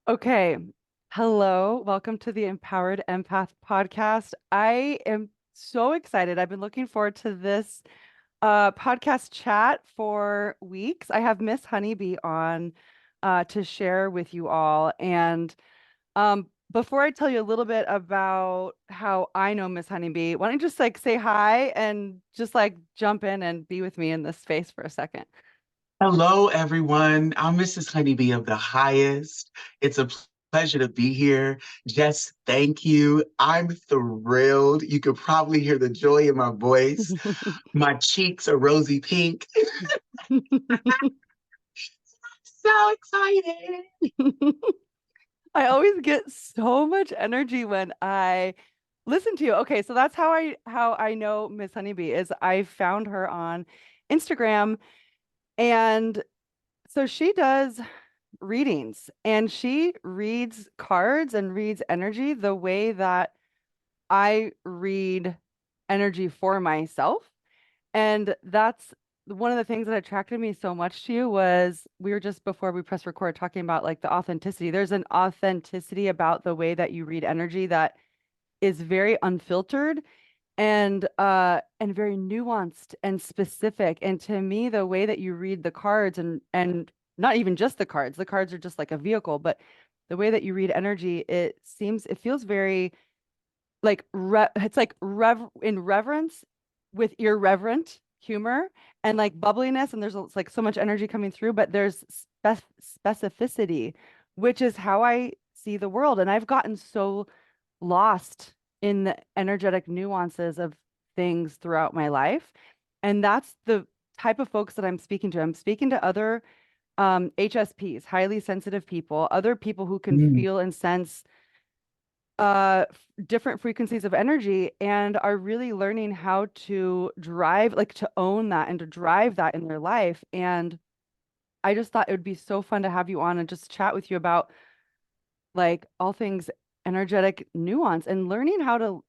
Okay. Hello. Welcome to the Empowered Empath podcast. I am so excited. I've been looking forward to this podcast chat for weeks. I have Miss Honeybee on to share with you all. And before I tell you a little bit about how I know Miss Honeybee, why don't you just like say hi and just like jump in and be with me in this space for a second? Hello, everyone. I'm Mrs. Honeybee of the Highest. It's a pleasure to be here. Jess, thank you. I'm thrilled. You could probably hear the joy in my voice. My cheeks are rosy pink. So excited. I always get so much energy when I listen to you. Okay, so that's how I know Miss Honeybee is I found her on Instagram, and so she does readings and she reads cards and reads energy the way that I read energy for myself. And that's one of the things that attracted me so much to you was we were just before we press record talking about like the authenticity. There's an authenticity about the way that you read energy that is very unfiltered and very nuanced and specific. And to me, the way that you read the cards and not even just the cards are just like a vehicle, but the way that you read energy, it feels very it's like in reverence with irreverent humor and like bubbliness, and it's like so much energy coming through, but there's specificity, which is how I see the world. And I've gotten so lost in the energetic nuances of things throughout my life. And that's the type of folks that I'm speaking to. I'm speaking to other HSPs, highly sensitive people, other people who can Mm. feel and sense different frequencies of energy and are really learning how to drive, like to own that and to drive that in their life. And I just thought it would be so fun to have you on and just chat with you about like all things energetic nuance and learning how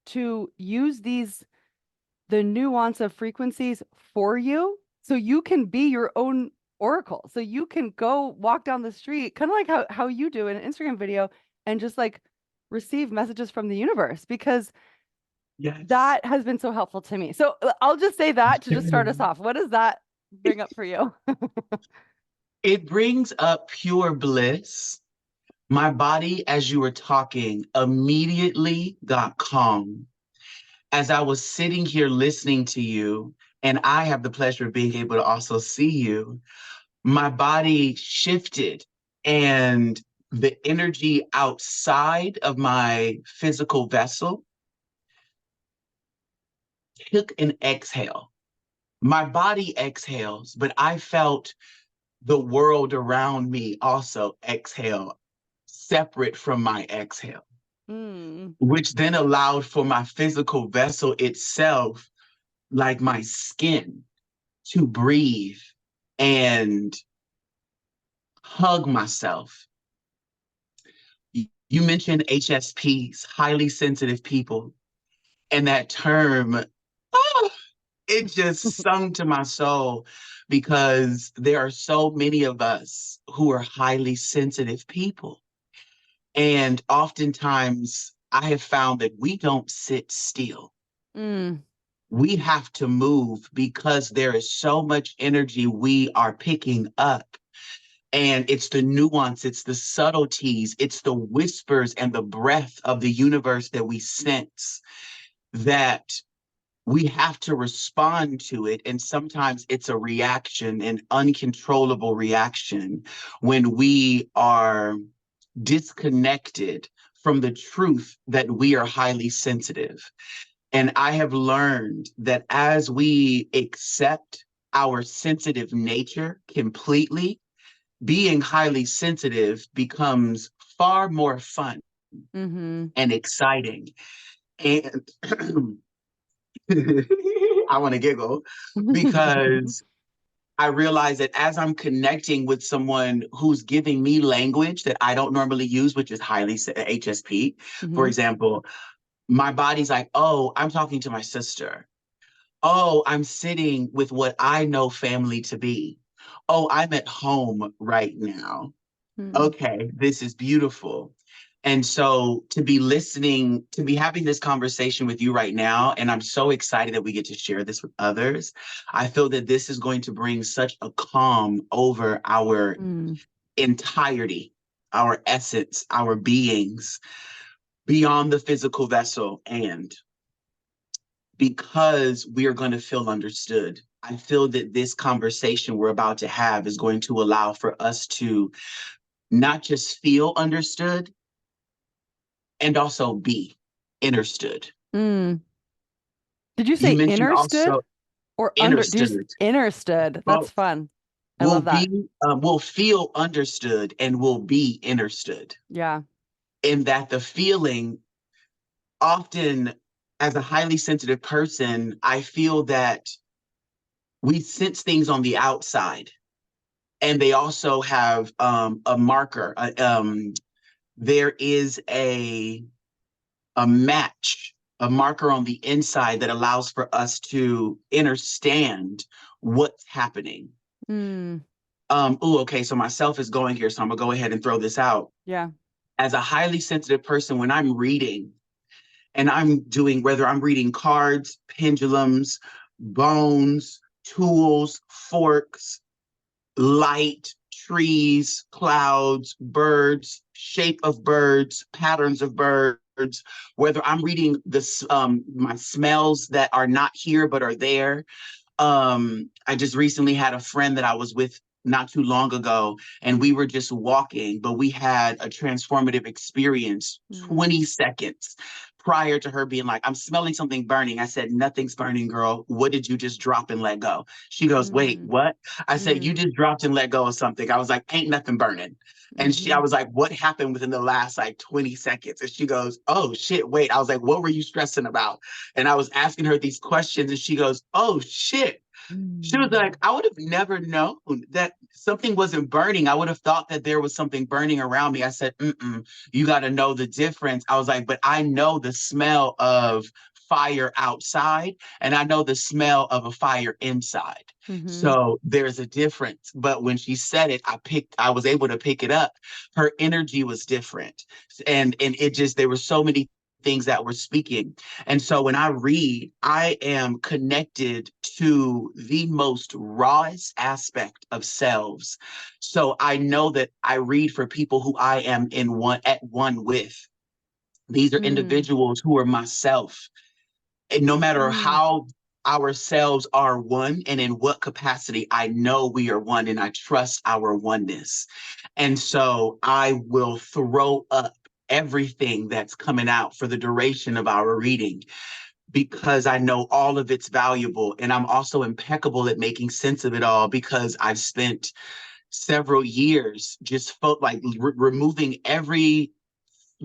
to use the nuance of frequencies for you so you can be your own oracle. So you can go walk down the street, kind of like how you do in an Instagram video and just like receive messages from the universe because Yes. that has been so helpful to me. So I'll just say that to just start us off. What does that bring up for you? It brings up pure bliss. My body, as you were talking, immediately got calm. As I was sitting here listening to you, and I have the pleasure of being able to also see you, my body shifted and the energy outside of my physical vessel took an exhale. My body exhales, but I felt the world around me also exhale, separate from my exhale, Mm, which then allowed for my physical vessel itself, like my skin, to breathe and hug myself. You mentioned HSPs, highly sensitive people, and that term, oh, it just sung to my soul because there are so many of us who are highly sensitive people. And oftentimes I have found that we don't sit still. mm, We have to move because there is so much energy we are picking up. And it's the nuance, it's the subtleties, it's the whispers and the breath of the universe that we sense that we have to respond to it. And sometimes it's a reaction, an uncontrollable reaction, when we are disconnected from the truth that we are highly sensitive. And I have learned that as we accept our sensitive nature completely, being highly sensitive becomes far more fun mm-hmm. and exciting. And I want to giggle because I realize that as I'm connecting with someone who's giving me language that I don't normally use, which is highly HSP, for Mm-hmm. example, my body's like, oh, I'm talking to my sister. Oh, I'm sitting with what I know family to be. Oh, I'm at home right now. Mm. Okay, this is beautiful. And so to be listening, to be having this conversation with you right now, and I'm so excited that we get to share this with others. I feel that this is going to bring such a calm over our Mm. entirety, our essence, our beings beyond the physical vessel. And because we are going to feel understood, I feel that this conversation we're about to have is going to allow for us to not just feel understood, and also be understood. Mm. Did you You say mentioned understood also or under? Did you understood. understood? That's Both fun. I will love that. be, will feel understood and will be understood. Yeah. In that the feeling often, as a highly sensitive person, I feel that we sense things on the outside, and they also have a marker. There is a match, a marker on the inside that allows for us to understand what's happening. Mm. Okay, so myself is going here, so I'm gonna go ahead and throw this out. Yeah. As a highly sensitive person, when I'm reading and I'm doing, whether I'm reading cards, pendulums, bones, tools, forks, light, trees, clouds, birds, shape of birds, patterns of birds, whether I'm reading this, my smells that are not here but are there. I just recently had a friend that I was with not too long ago, and we were just walking, but we had a transformative experience Mm. 20 seconds prior to her being like, I'm smelling something burning. I said, nothing's burning, girl. What did you just drop and let go? She goes, wait, Mm. what? I said, you Mm. just dropped and let go of something. I was like, ain't nothing burning. And I Mm-hmm. was like, what happened within the last like 20 seconds? And she goes, oh shit, wait. I was like, what were you stressing about? And I was asking her these questions, and she goes, oh shit. She was Mm. like, I would have never known that something wasn't burning. I would have thought that there was something burning around me. I said, you got to know the difference. I was like, but I know the smell of fire outside, and I know the smell of a fire inside. Mm-hmm. So there's a difference. But when she said it, I was able to pick it up. Her energy was different. And it just, there were so many things that were speaking. And so when I read, I am connected to the most rawest aspect of selves. So I know that I read for people who I am at one with. These are Mm. individuals who are myself. And no matter Mm. how ourselves are one and in what capacity, I know we are one and I trust our oneness. And so I will throw up everything that's coming out for the duration of our reading, because I know all of it's valuable. And I'm also impeccable at making sense of it all, because I've spent several years just felt like removing every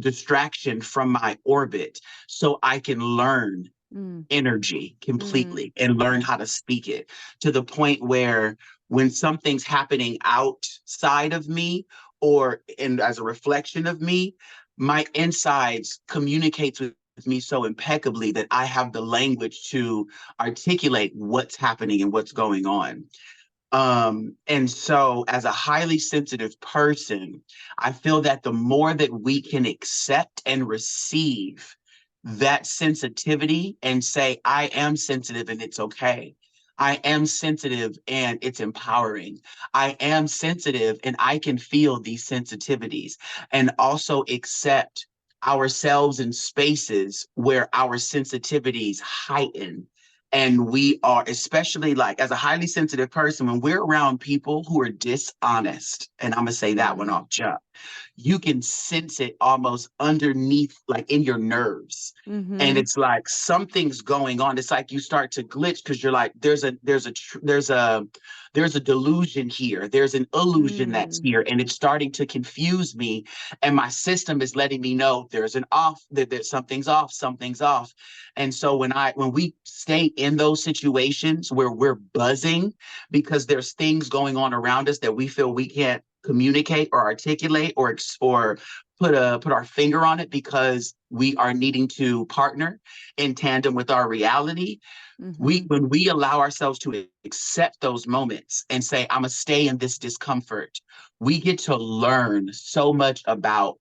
distraction from my orbit so I can learn Mm. energy Mm. completely and learn how to speak it, to the point where when something's happening outside of me or in as a reflection of me, my insides communicates with me so impeccably that I have the language to articulate what's happening and what's going on. And so as a highly sensitive person, I feel that the more that we can accept and receive that sensitivity and say, I am sensitive and it's okay. I am sensitive and it's empowering. I am sensitive and I can feel these sensitivities, and also accept ourselves in spaces where our sensitivities heighten. And we are, especially like as a highly sensitive person, when we're around people who are dishonest, and I'm gonna say that one Mm. off jump, you can sense it almost underneath, like in your nerves. And Mm-hmm. it's like something's going on. It's like you start to glitch because you're like, there's a delusion here. There's an illusion that's Mm. here, and it's starting to confuse me. And my system is letting me know there's an off, that something's off, something's off. And so when we stay in those situations where we're buzzing because there's things going on around us that we feel we can't communicate or articulate or put our finger on it because we are needing to partner in tandem with our reality. Mm-hmm. When we allow ourselves to accept those moments and say, I'm gonna stay in this discomfort, we get to learn so much about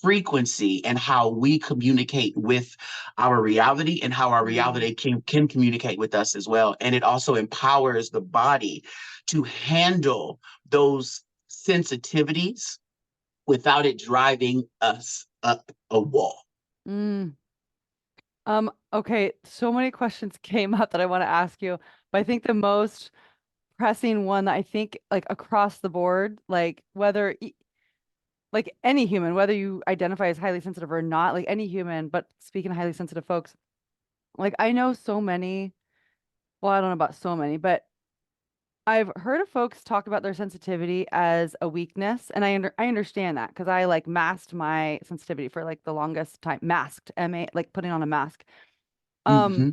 frequency and how we communicate with our reality and how our Mm. reality can communicate with us as well. And it also empowers the body to handle those sensitivities without it driving us up a wall. Mm. Okay, so many questions came up that I want to ask you, but I think the most pressing one that I think like across the board, like like any human, whether you identify as highly sensitive or not, like any human, but speaking of highly sensitive folks, like I know so many, well, I don't know about so many, but I've heard of folks talk about their sensitivity as a weakness, and I understand that because I like masked my sensitivity for like the longest time, masked, M-A, like putting on a mask. Um, Mm-hmm,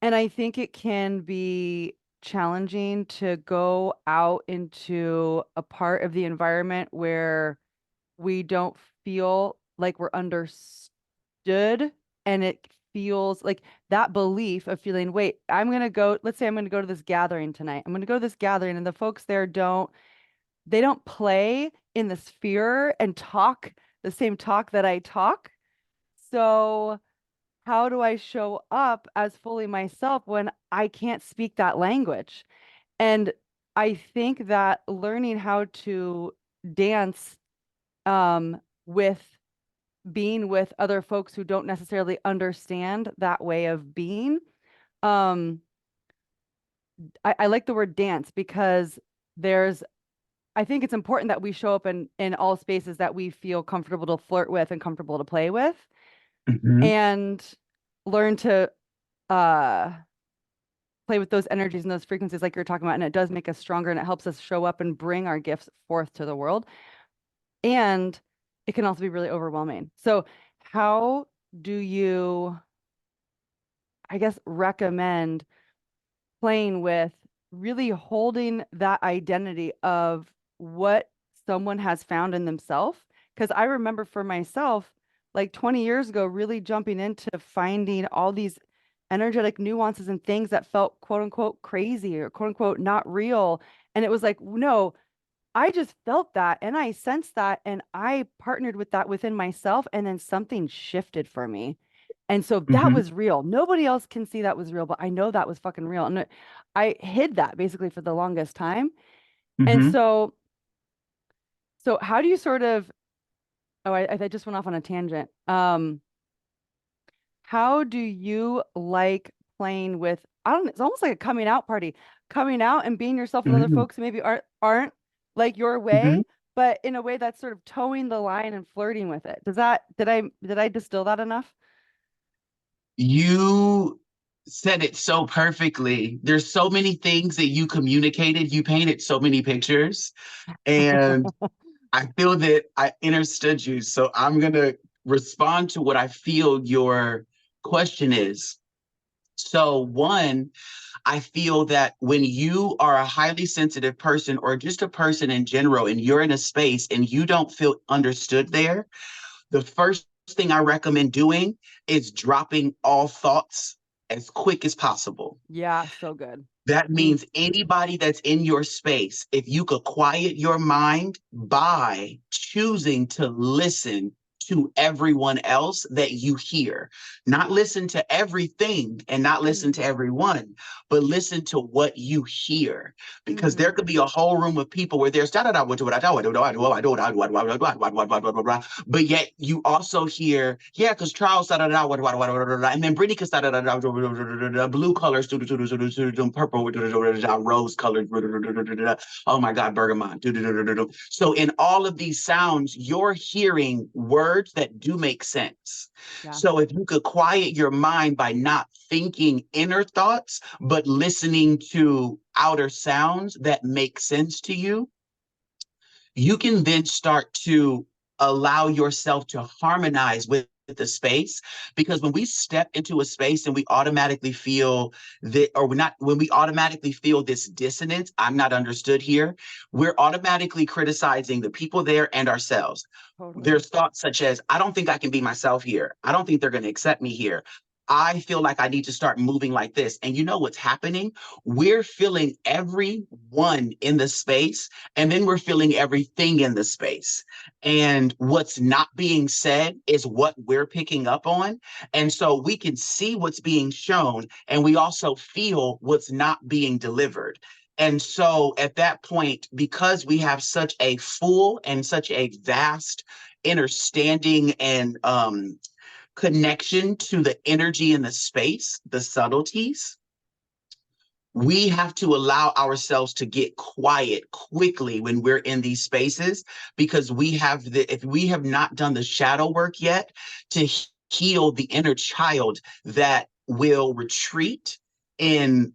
and I think it can be challenging to go out into a part of the environment where we don't feel like we're understood, and it feels like that belief of feeling, wait, I'm gonna go, let's say I'm gonna go to this gathering tonight. I'm gonna go to this gathering and the folks there they don't play in the sphere and talk the same talk that I talk. So how do I show up as fully myself when I can't speak that language? And I think that learning how to dance with being with other folks who don't necessarily understand that way of being. Um, I like the word dance because there's, I think it's important that we show up in all spaces that we feel comfortable to flirt with and comfortable to play with, mm-hmm, and learn to uh play with those energies and those frequencies like you're talking about. And it does make us stronger and it helps us show up and bring our gifts forth to the world. And it can also be really overwhelming. So how do you, I guess, recommend playing with really holding that identity of what someone has found in themselves? Because I remember for myself, like 20 years ago, really jumping into finding all these energetic nuances and things that felt quote unquote crazy or quote unquote not real. And it was like, no, I just felt that and I sensed that and I partnered with that within myself. And then something shifted for me. And so that mm-hmm, was real. Nobody else can see that was real, but I know that was fucking real. And I hid that basically for the longest time. And mm-hmm. so how do you sort of, oh, I just went off on a tangent. How do you like playing with, I don't know, it's almost like a coming out party, coming out and being yourself with other Mm-hmm. folks who maybe aren't like your Mm-hmm. way, but in a way that's sort of towing the line and flirting with it. Does that, did I distill that enough? You said it so perfectly. There's so many things that you communicated. You painted so many pictures, and I feel that I understood you. So I'm gonna respond to what I feel your question is. So one, I feel that when you are a highly sensitive person or just a person in general, and you're in a space and you don't feel understood there, the first thing I recommend doing is dropping all thoughts as quick as possible. Yeah, so good. That Mm, means anybody that's in your space, if you could quiet your mind by choosing to listen to everyone else that you hear, not listen to everything and not listen to mm, everyone, but listen to what you hear. Because there mm-hmm, could be a whole room of people where there's but yet you also hear, yeah, because Charles and then Brittany blue colors, purple, rose colored, oh my God, bergamot. So in all of these sounds, you're hearing words that do make sense. yeah. So if you could quiet your mind by not thinking inner thoughts, but listening to outer sounds that make sense to you can then start to allow yourself to harmonize with the space, because when we step into a space and we automatically feel that, or we're not, when we automatically feel this dissonance, I'm not understood here, we're automatically criticizing the people there and ourselves. Totally. There's thoughts such as, I don't think I can be myself here. I don't think they're going to accept me here. I feel like I need to start moving like this. And you know what's happening? We're feeling everyone in the space, and then we're feeling everything in the space. And what's not being said is what we're picking up on. And so we can see what's being shown, and we also feel what's not being delivered. And so at that point, because we have such a full and such a vast understanding and connection to the energy in the space, the subtleties, we have to allow ourselves to get quiet quickly when we're in these spaces, because if we have not done the shadow work yet to heal the inner child that will retreat in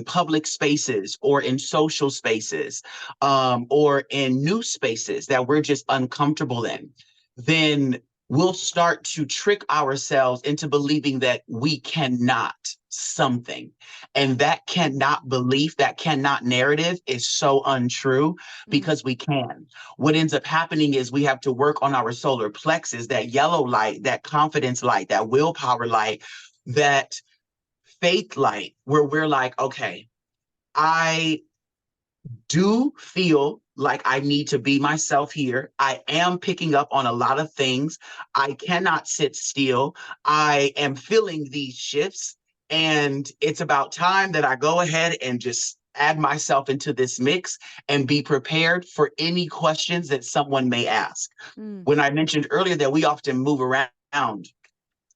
public spaces or in social spaces, or in new spaces that we're just uncomfortable in, then we'll start to trick ourselves into believing that we cannot something. And that cannot belief, that cannot narrative is so untrue, because we can. What ends up happening is we have to work on our solar plexus, that yellow light, that confidence light, that willpower light, that faith light, where we're like, okay, I do feel like I need to be myself here. I am picking up on a lot of things. I cannot sit still. I am feeling these shifts. And it's about time that I go ahead and just add myself into this mix and be prepared for any questions that someone may ask. Mm. When I mentioned earlier that we often move around,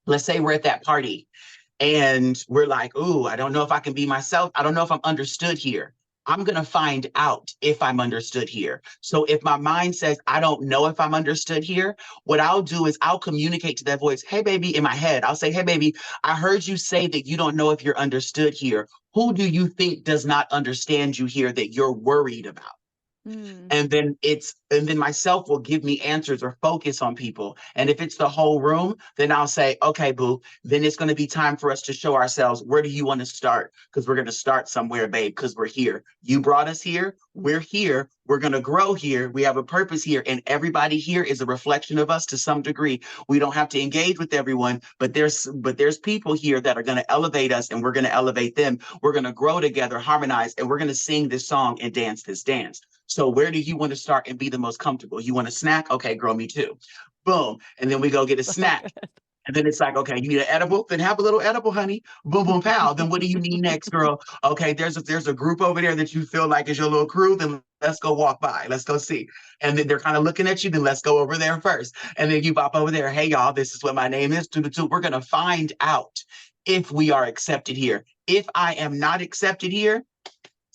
let's say we're at that party and we're like, ooh, I don't know if I can be myself. I don't know if I'm understood here. I'm going to find out if I'm understood here. So if my mind says, I don't know if I'm understood here, what I'll do is I'll communicate to that voice, hey, baby, in my head. I'll say, hey, baby, I heard you say that you don't know if you're understood here. Who do you think does not understand you here that you're worried about? Mm. And then myself will give me answers or focus on people. And if it's the whole room, then I'll say, okay, boo, then it's going to be time for us to show ourselves. Where do you want to start? Because we're going to start somewhere, babe, because we're here. You brought us here. We're here. We're going to grow here. We have a purpose here. And everybody here is a reflection of us to some degree. We don't have to engage with everyone, but there's people here that are going to elevate us, and we're going to elevate them. We're going to grow together, harmonize, and we're going to sing this song and dance this dance. So where do you want to start and be the most comfortable? You want a snack? Okay, girl, me too. Boom. And then we go get a So snack. good. And then it's like, okay, you need an edible? Then have a little edible, honey. Boom, boom, pow. Then what do you need next, girl? Okay, there's a group over there that you feel like is your little crew. Then let's go walk by. Let's go see. And then they're kind of looking at you. Then let's go over there first. And then you pop over there. Hey, y'all, this is what my name is. We're going to find out if we are accepted here. If I am not accepted here,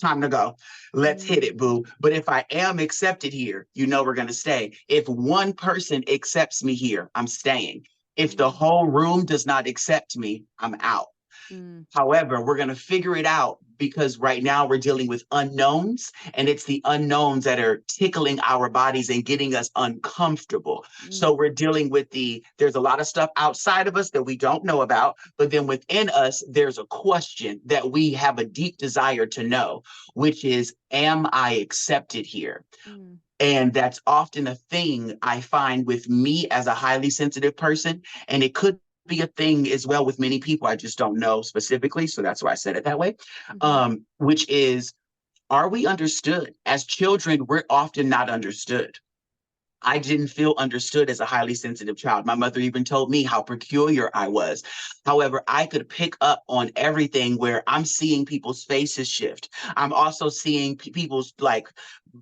time to go. Let's hit it, boo. But if I am accepted here, we're going to stay. If one person accepts me here, I'm staying. If the whole room does not accept me, I'm out. Mm. However, we're going to figure it out, because right now we're dealing with unknowns, and it's the unknowns that are tickling our bodies and getting us uncomfortable. So we're dealing with there's a lot of stuff outside of us that we don't know about, but then within us, there's a question that we have a deep desire to know, which is, am I accepted here? Mm. And that's often a thing I find with me as a highly sensitive person. And it could be a thing as well with many people. I just don't know specifically. So that's why I said it that way. Which is, are we understood? As children, we're often not understood. I didn't feel understood as a highly sensitive child. My mother even told me how peculiar I was. However, I could pick up on everything, where I'm seeing people's faces shift. I'm also seeing people's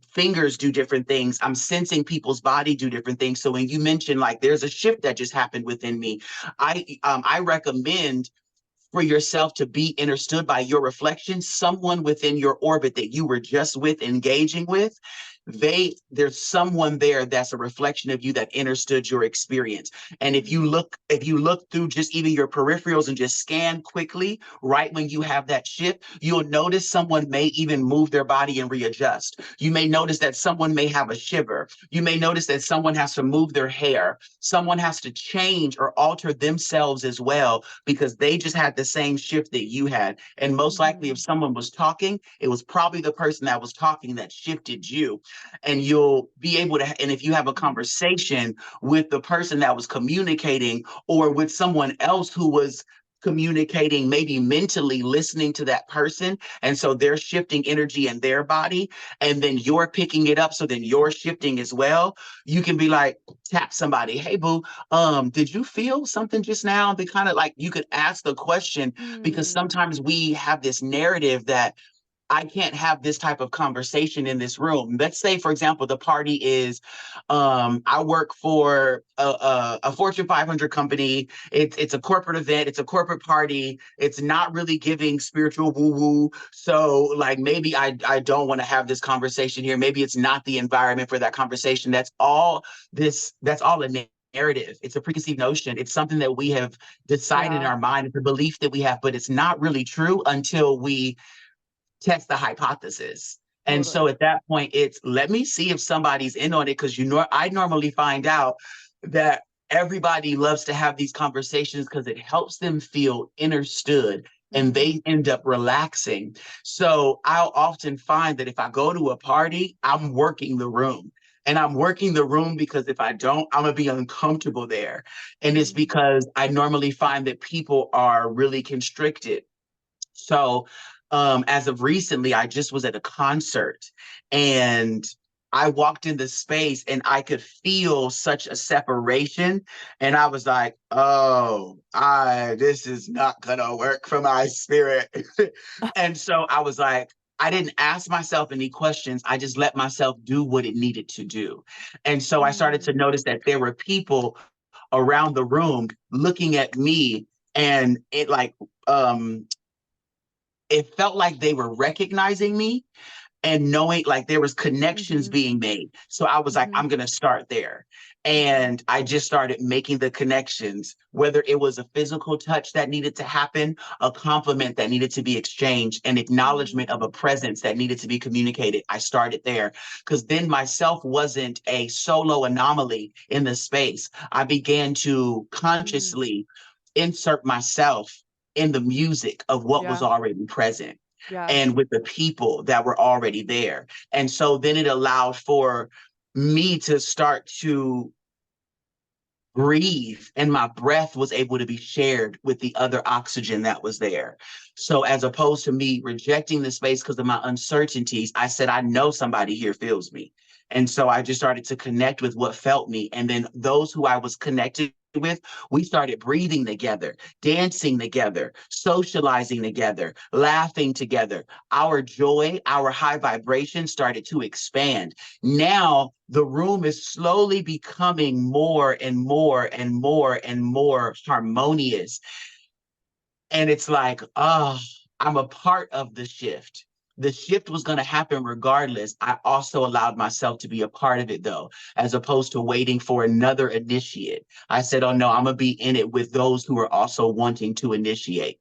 fingers do different things. I'm sensing people's body do different things. So when you mention there's a shift that just happened within me, I recommend for yourself to be understood by your reflection, someone within your orbit that you were just with, engaging with. there's someone there that's a reflection of you that understood your experience. And if you look through just even your peripherals and just scan quickly right when you have that shift, you'll notice someone may even move their body and readjust. You may notice that someone may have a shiver. You may notice that someone has to move their hair. Someone has to change or alter themselves as well because they just had the same shift that you had. And most likely, if Mhm. someone was talking, it was probably the person that was talking that shifted you. And you'll be able to, and if you have a Mhm. conversation with the person that was communicating or with someone else who was communicating, maybe mentally listening to that person. And so they're shifting energy in their body, and then you're picking it up. So then you're shifting as well. You can be like, tap somebody, hey, boo, did you feel something just now? They kind of like, you could ask the question because Mm. sometimes we have this narrative that I can't have this type of conversation in this room. Let's say, for example, the party is, I work for a Fortune 500 company. It's a corporate event. It's a corporate party. It's not really giving spiritual woo woo. So, like, maybe I don't want to have this conversation here. Maybe it's not the environment for that conversation. That's all this. That's all a narrative. It's a preconceived notion. It's something that we have decided in Yeah, our mind. It's a belief that we have, but it's not really true until we test the hypothesis. And so totally. at that point, it's let me see if somebody's in on it because I normally find out that everybody loves to have these conversations because it helps them feel understood and Mm. they end up relaxing. So I'll often find that if I go to a party, I'm working the room. And I'm working the room because if I don't, I'm going to be uncomfortable there. And it's Mm. because I normally find that people are really constricted. So, as of recently, I just was at a concert and I walked in the space and I could feel such a separation. And I was like, oh, this is not gonna work for my spirit. And so I was like, I didn't ask myself any questions. I just let myself do what it needed to do. And so I started to Mm. notice that there were people around the room looking at me and it like it felt like they were recognizing me and knowing like there was connections Mhm. being made. So I was like, Mhm. I'm going to start there. Mhm. And I just started making the connections, whether it was a physical touch that needed to happen, a compliment that needed to be exchanged, an acknowledgement of a Mm. presence that needed to be communicated. I started there because then myself wasn't a solo anomaly in the space. I began to Mm. consciously insert myself in the music of what was Yeah. already present Yeah. and with the people that were already there. And so then it allowed for me to start to breathe, and my breath was able to be shared with the other oxygen that was there. So as opposed to me rejecting the space because of my uncertainties, I said, I know somebody here feels me. And so I just started to connect with what felt me. And then those who I was connected with, we started breathing together, dancing together, socializing together, laughing together. Our joy, our high vibration started to expand. Now the room is slowly becoming more and more and more and more harmonious. And it's like, oh, I'm a part of the shift. The shift was going to happen regardless. I also allowed myself to be a part of it, though, as opposed to waiting for another initiate. I said, oh, no, I'm going to be in it with those who are also wanting to initiate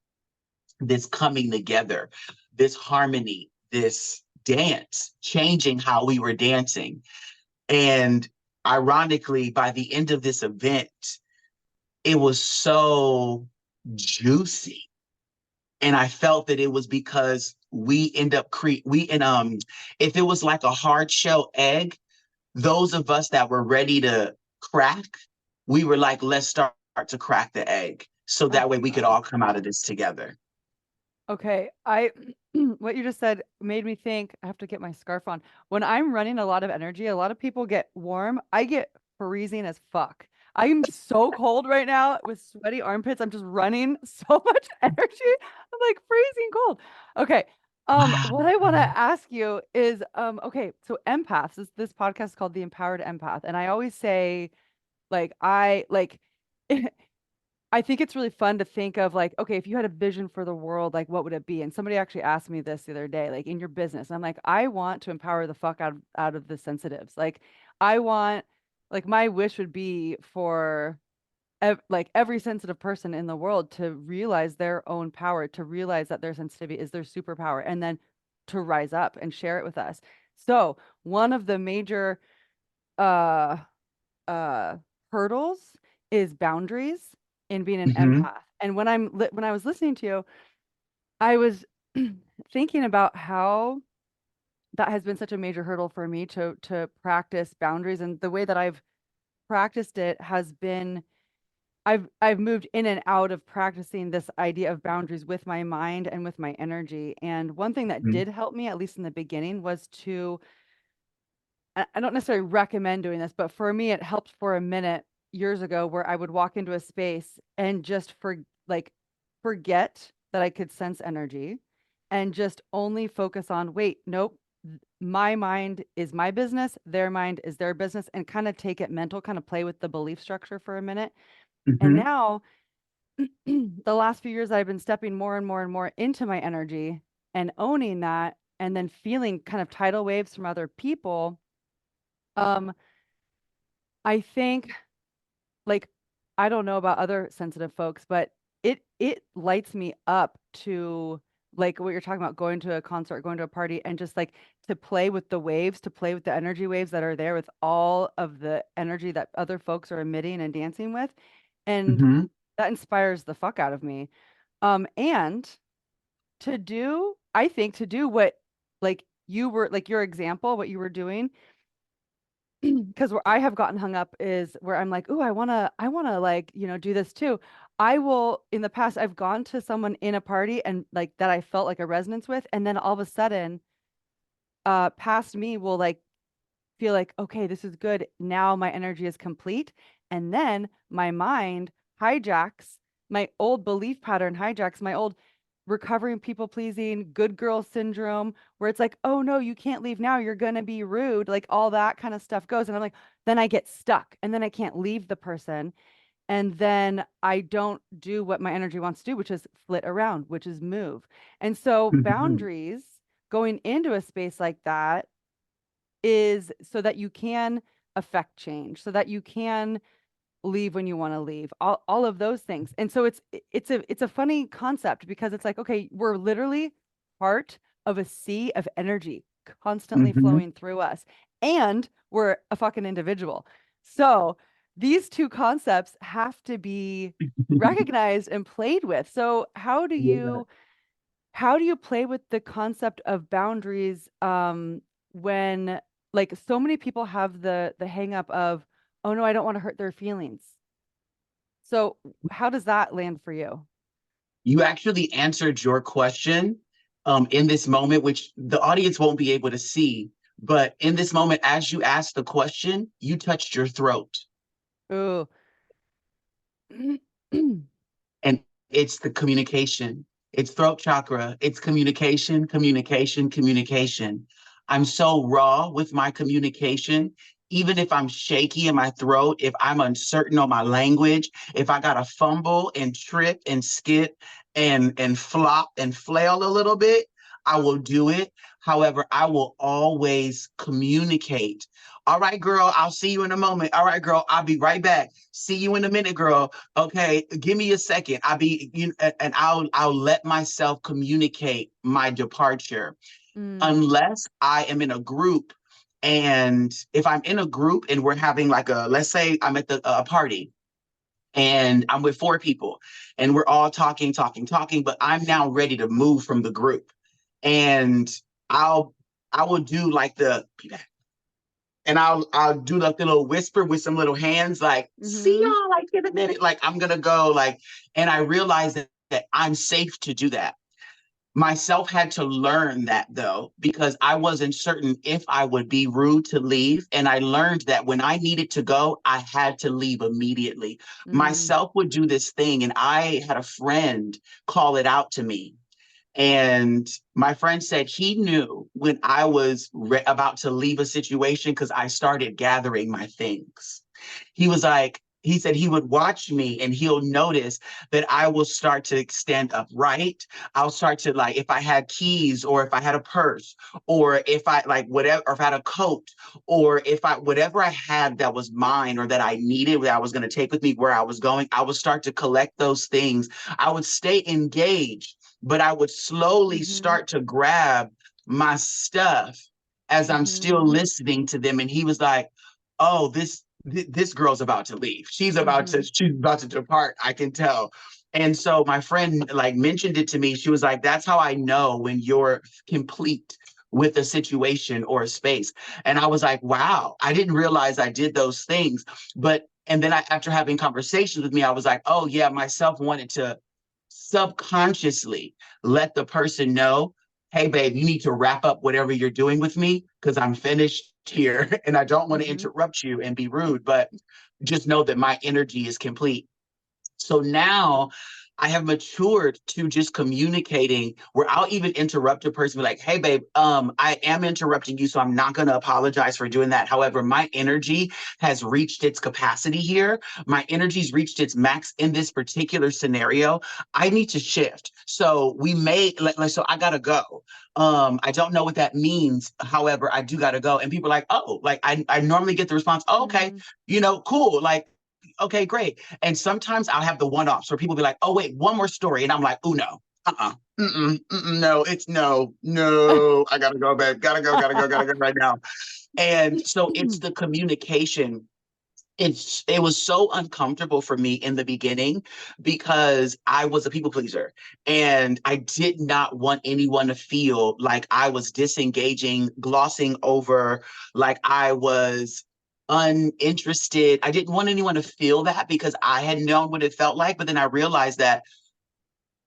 this coming together, this harmony, this dance, changing how we were dancing. And ironically, by the end of this event, it was so juicy. And I felt that it was because we end up if it was like a hard shell egg, those of us that were ready to crack, we were like, let's start to crack the egg. So Oh that way my we could God. all come out of this together. Okay, I what you just said made me think I have to get my scarf on. When I'm running a lot of energy, a lot of people get warm. I get freezing as fuck. I'm so cold right now with sweaty armpits. I'm just running so much energy. I'm like freezing cold. Okay. Wow. What I want to ask you is, okay, so empaths, this podcast is called The Empowered Empath, and I always say, like, I like I think it's really fun to think of like, okay, if you had a vision for the world, like what would it be? And somebody actually asked me this the other day, like in your business. And I'm like, I want to empower the fuck out of the sensitives. Like I want, like my wish would be for like every sensitive person in the world to realize their own power, to realize that their sensitivity is their superpower, and then to rise up and share it with us. So one of the major uh uh hurdles is boundaries in being an Hmm. empath. And when I was listening to you, I was thinking about how that has been such a major hurdle for me to practice boundaries. And the way that I've practiced it has been I've moved in and out of practicing this idea of boundaries with my mind and with my energy. And one thing that did help me, at least in the beginning, was to I don't necessarily recommend doing this, but for me, it helped for a minute years ago where I would walk into a space and just like forget that I could sense energy and just only focus on, wait, nope, my mind is my business, their mind is their business, and kind of take it mental, kind of play with the belief structure for a minute. And Hmm. now, the last few years, I've been stepping more and more and more into my energy and owning that, and then feeling kind of tidal waves from other people. Um, I think like I don't know about other sensitive folks, but it lights me up to like what you're talking about, going to a concert, going to a party, and just like to play with the waves, to play with the energy waves that are there with all of the energy that other folks are emitting and dancing with. And Hmm. that inspires the fuck out of me. And I think to do what like you were like your example, what you were doing because where I have gotten hung up is where I'm like, oh, I wanna like, do this too. I will, in the past, I've gone to someone in a party and like that I felt like a resonance with, and then all of a sudden, past me will like feel like, okay, this is good. Now my energy is complete. And then my mind hijacks my old belief pattern, hijacks my old recovering people pleasing, good girl syndrome, where it's like, oh no, you can't leave now. You're going to be rude. Like all that kind of stuff goes. And I'm like, then I get stuck and then I can't leave the person. And then I don't do what my energy wants to do, which is flit around, which is move. And so Hmm. boundaries going into a space like that is so that you can affect change, so that you can leave when you want to leave, all of those things. And so it's a funny concept because it's like, okay, we're literally part of a sea of energy constantly Hmm. flowing through us, and we're a fucking individual. So these two concepts have to be recognized and played with. So Yeah. how do you play with the concept of boundaries when like so many people have the hang up of, oh no, I don't want to hurt their feelings. So how does that land for you? You actually answered your question in this moment, which the audience won't be able to see. But in this moment, as you asked the question, you touched your throat. Ooh. And it's the communication. It's throat chakra. It's communication, communication, communication. I'm so raw with my communication. Even if I'm shaky in my throat, if I'm uncertain on my language, if I got to fumble and trip and skip and flop and flail a little bit, I will do it. However, I will always communicate. All right, girl, I'll see you in a moment. All right, girl, I'll be right back. See you in a minute, girl. Okay, give me a second. And I'll let myself communicate my departure Mm, unless I am in a group. And if I'm in a group and we're having like let's say I'm at a party and I'm with four people and we're all talking, talking, talking, but I'm now ready to move from the group. And I'll I will do like and I'll do like the little whisper with some little hands, like, see mm-hmm, y'all like in a minute. Like I'm gonna go, like, and I realized that I'm safe to do that. Myself had to learn that though, because I wasn't certain if I would be rude to leave. And I learned that when I needed to go, I had to leave immediately. mm, Myself would do this thing, and I had a friend call it out to me. And my friend said he knew when I was about to leave a situation because I started gathering my things. He was like, he said he would watch me and he'll notice that I will start to stand upright. I'll start to, like, if I had keys or if I had a purse or if I like whatever, or if I had a coat or if I, whatever I had that was mine or that I needed, that I was going to take with me where I was going, I would start to collect those things. I would stay engaged, but I would slowly start to grab my stuff as I'm still listening to them. And he was like, oh, this girl's about to leave. She's about to depart. I can tell. And so my friend like mentioned it to me. She was like, that's how I know when you're complete with a situation or a space. And I was like, wow, I didn't realize I did those things. But, and then after having conversations with me, I was like, oh yeah, myself wanted to subconsciously let the person know, hey babe, you need to wrap up whatever you're doing with me because I'm finished here and I don't want to interrupt you and be rude, but just know that my energy is complete. So now I have matured to just communicating where I'll even interrupt a person, be like, hey, babe, I am interrupting you, so I'm not going to apologize for doing that. However, my energy has reached its capacity here. My energy's reached its max in this particular scenario. I need to shift. So we may, so I got to go. I don't know what that means. However, I do got to go. And people are like, oh, like I normally get the response, oh, okay, you know, cool. Like, okay, great. And sometimes I'll have the one-offs where people be like, oh, wait, one more story. And I'm like, oh, no, no, it's no, I gotta go, babe. Gotta go right now. And so it's the communication. It was so uncomfortable for me in the beginning because I was a people pleaser and I did not want anyone to feel like I was disengaging, glossing over, like I was uninterested. I didn't want anyone to feel that because I had known what it felt like. But then I realized that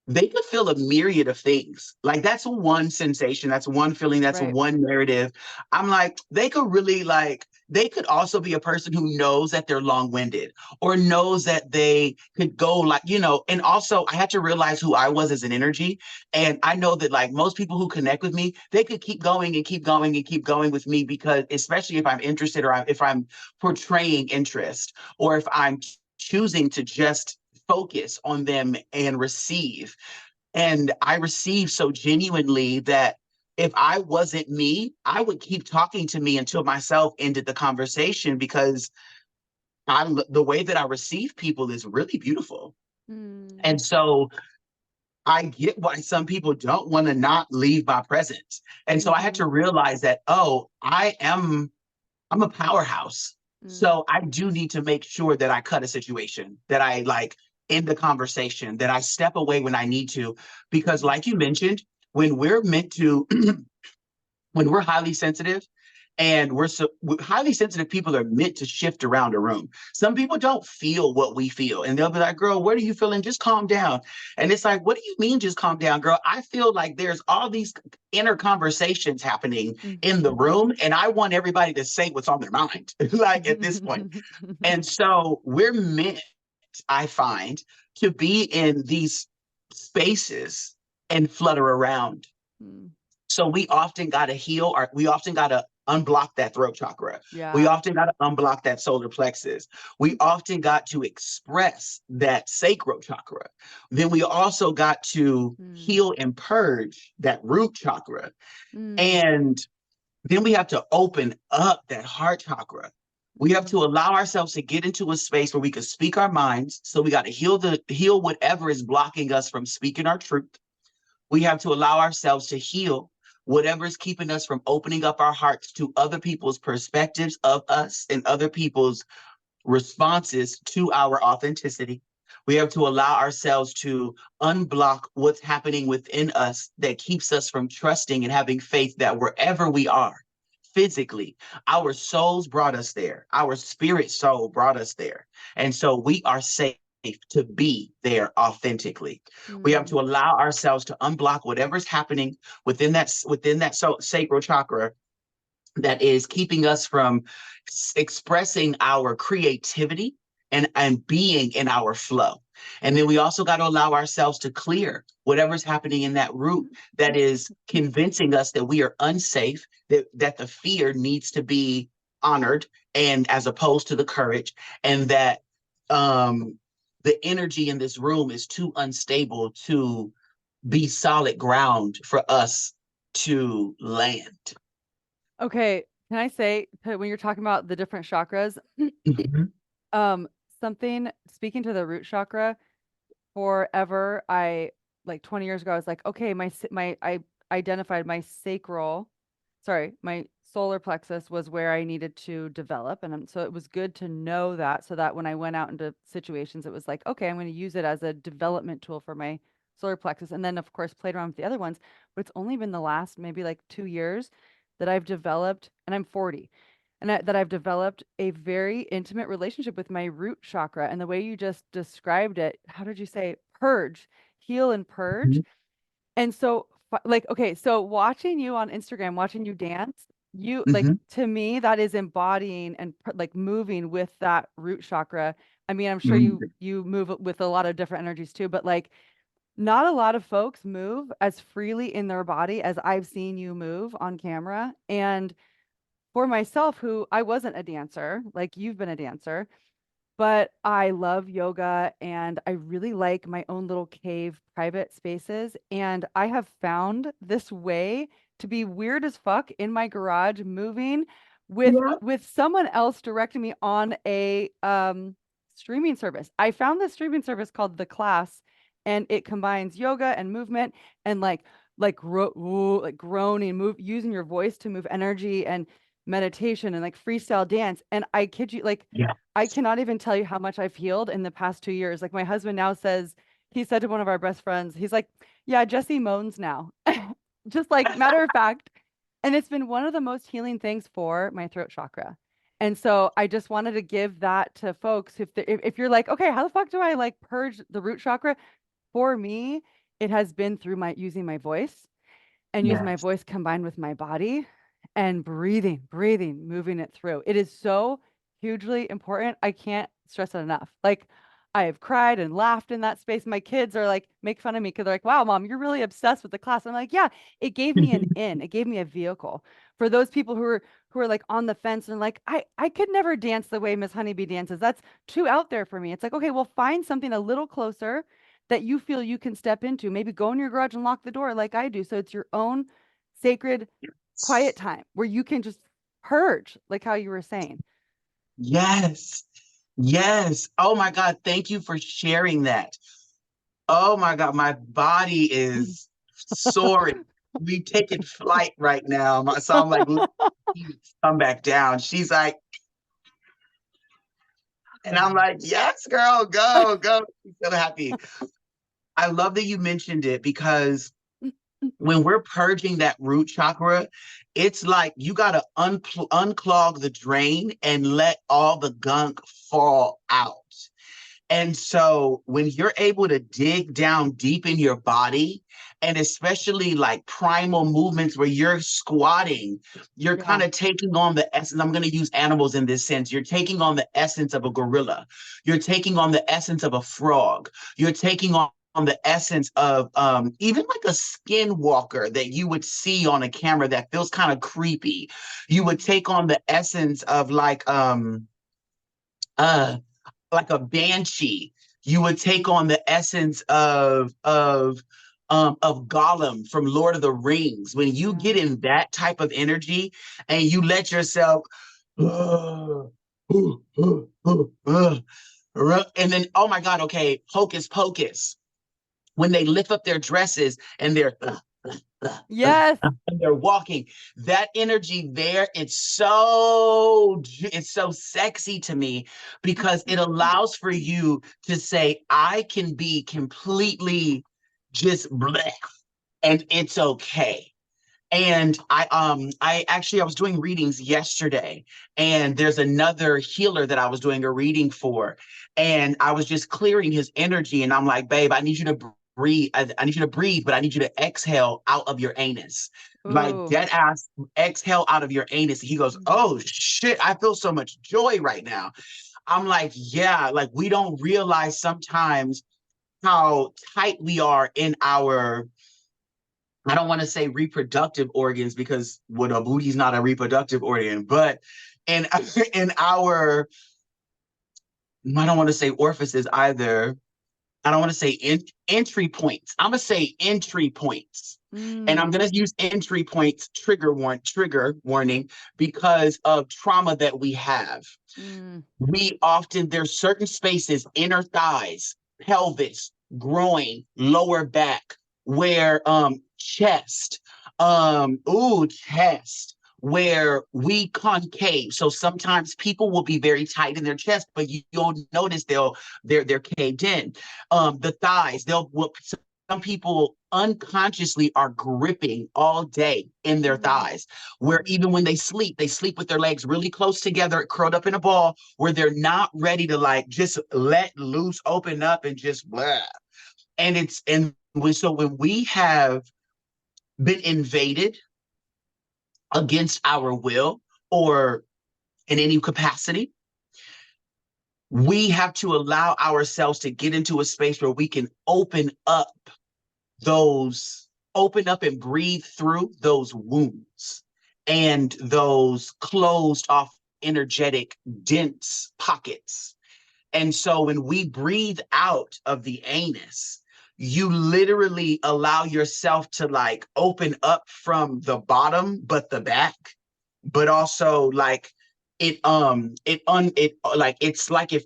they could feel a myriad of things. Like that's one sensation, that's one feeling, that's one narrative. I'm like, they could really like, they could also be a person who knows that they're long-winded or knows that they could go like, you know, and also I had to realize who I was as an energy. And I know that like most people who connect with me, they could keep going and keep going and keep going with me because especially if I'm interested or if I'm portraying interest or if I'm choosing to just focus on them and receive. And I receive so genuinely that if I wasn't me, I would keep talking to me until myself ended the conversation because the way that I receive people is really beautiful. And so I get why some people don't want to not leave my presence. And so I had to realize that, oh, I'm a powerhouse. So I do need to make sure that I cut a situation, that I like end the conversation, that I step away when I need to, because like you mentioned, when we're meant to, when we're highly sensitive and highly sensitive people are meant to shift around a room. Some people don't feel what we feel and they'll be like, girl, what are you feeling? Just calm down. And it's like, what do you mean just calm down, girl? I feel like there's all these inner conversations happening in the room and I want everybody to say what's on their mind, like at this point. And so we're meant, I find, to be in these spaces and flutter around. So we often got to heal, or we often got to unblock that throat chakra. We often got to unblock that solar plexus. We often got to express that sacral chakra. Then we also got to heal and purge that root chakra. And then we have to open up that heart chakra. We have to allow ourselves to get into a space where we can speak our minds. So we got to heal whatever is blocking us from speaking our truth. We have to allow ourselves to heal whatever is keeping us from opening up our hearts to other people's perspectives of us and other people's responses to our authenticity. We have to allow ourselves to unblock what's happening within us that keeps us from trusting and having faith that wherever we are, physically, our souls brought us there. Our spirit soul brought us there. And so we are safe to be there authentically. We have to allow ourselves to unblock whatever's happening within that sacral chakra that is keeping us from expressing our creativity and being in our flow. And then we also got to allow ourselves to clear whatever's happening in that root that is convincing us that we are unsafe, that the fear needs to be honored and as opposed to the courage, and that um the energy in this room is too unstable to be solid ground for us to land. Okay, can I say when you're talking about the different chakras, Mhm, um, something speaking to the root chakra, forever, I like 20 years ago, I was like, okay, I identified my sacral, sorry, my solar plexus was where I needed to develop. And so it was good to know that so that when I went out into situations, it was like, okay, I'm going to use it as a development tool for my solar plexus. And then, of course, played around with the other ones. But it's only been the last maybe like 2 years that I've developed, and I'm 40, and that I've developed a very intimate relationship with my root chakra. And the way you just described it, how did you say purge, heal and purge? mhm, And so, like, okay, so watching you on Instagram, watching you dance, you like mhm, to me, that is embodying and like moving with that root chakra. I mean, I'm sure you mhm. you move with a lot of different energies too, but like not a lot of folks move as freely in their body as I've seen you move on camera. And for myself, who I wasn't a dancer, like you've been a dancer, but I love yoga and I really like my own little cave private spaces. And I have found this way to be weird as fuck in my garage, moving Yeah. with someone else directing me on a streaming service. I found this streaming service called The Class, and it combines yoga and movement and like groaning, move using your voice to move energy and meditation and like freestyle dance. And I kid you, like Yeah. I cannot even tell you how much I've healed in the past 2 years. Like my husband now says, he said to one of our best friends, he's like, yeah, Jesse moans now. Just like matter of fact. And it's been one of the most healing things for my throat chakra. And so I just wanted to give that to folks. If you're like, okay, how the fuck do I like purge the root chakra? For me, it has been through my using my voice and using my Yes. voice combined with my body and breathing, moving it through. It is so hugely important. I can't stress it enough. Like, I have cried and laughed in that space. My kids are like, make fun of me because they're like, wow, mom, you're really obsessed with the class. I'm like, yeah, it gave me an in, it gave me a vehicle for those people who are like on the fence and like, I could never dance the way Miss Honeybee dances. That's too out there for me. It's like, okay, well, find something a little closer that you feel you can step into. Maybe go in your garage and lock the door like I do. So it's your own sacred quiet time where you can just purge, like how you were saying. Yes. Yes. Oh my God. Thank you for sharing that. Oh my God. My body is soaring. We taking flight right now. So I'm like, come back down. She's like, and I'm like, yes, girl, go, go. She's so happy. I love that you mentioned it because when we're purging that root chakra, it's like you got to unclog the drain and let all the gunk fall out. And so when you're able to dig down deep in your body, and especially like primal movements where you're squatting, you're kind Yeah. of taking on the essence. I'm going to use animals in this sense. You're taking on the essence of a gorilla. You're taking on the essence of a frog. You're taking on the essence of even like a skinwalker that you would see on a camera that feels kind of creepy. You would take on the essence of uh like a banshee. You would take on the essence of Gollum from Lord of the Rings. When you Yeah. get in that type of energy and you let yourself and then oh my God, okay, hocus pocus. When they lift up their dresses and Yes. and they're walking, that energy there, it's so sexy to me because it allows for you to say I can be completely just bleh, and it's okay. And I was doing readings yesterday, and there's another healer that I was doing a reading for, and I was just clearing his energy, and I'm like, babe, I need you to breathe. I need you to breathe, but I need you to exhale out of your anus, like Ooh. dead ass. Exhale out of your anus. He goes, Mhm. oh shit, I feel so much joy right now. I'm like, yeah, like we don't realize sometimes how tight we are in our, I don't want to say reproductive organs because what a booty's not a reproductive organ, but in in our I don't want to say orifices either. I don't want to say entry points. I'm gonna say entry points. And I'm Mm, gonna use entry points trigger warning because of trauma that we have. mm, We often there's certain spaces, inner thighs, pelvis, groin, lower back, where chest, chest, where we concave. So sometimes people will be very tight in their chest, but you'll notice they're caved in. The thighs, some people unconsciously are gripping all day in their mm, thighs, where even when they sleep with their legs really close together, curled up in a ball, where they're not ready to like just let loose, open up, and just blah. So when we have been invaded against our will or in any capacity, we have to allow ourselves to get into a space where we can open up and breathe through those wounds and those closed off energetic dense pockets. And so when we breathe out of the anus, you literally allow yourself to like open up from the bottom, but the back, but also like it's like if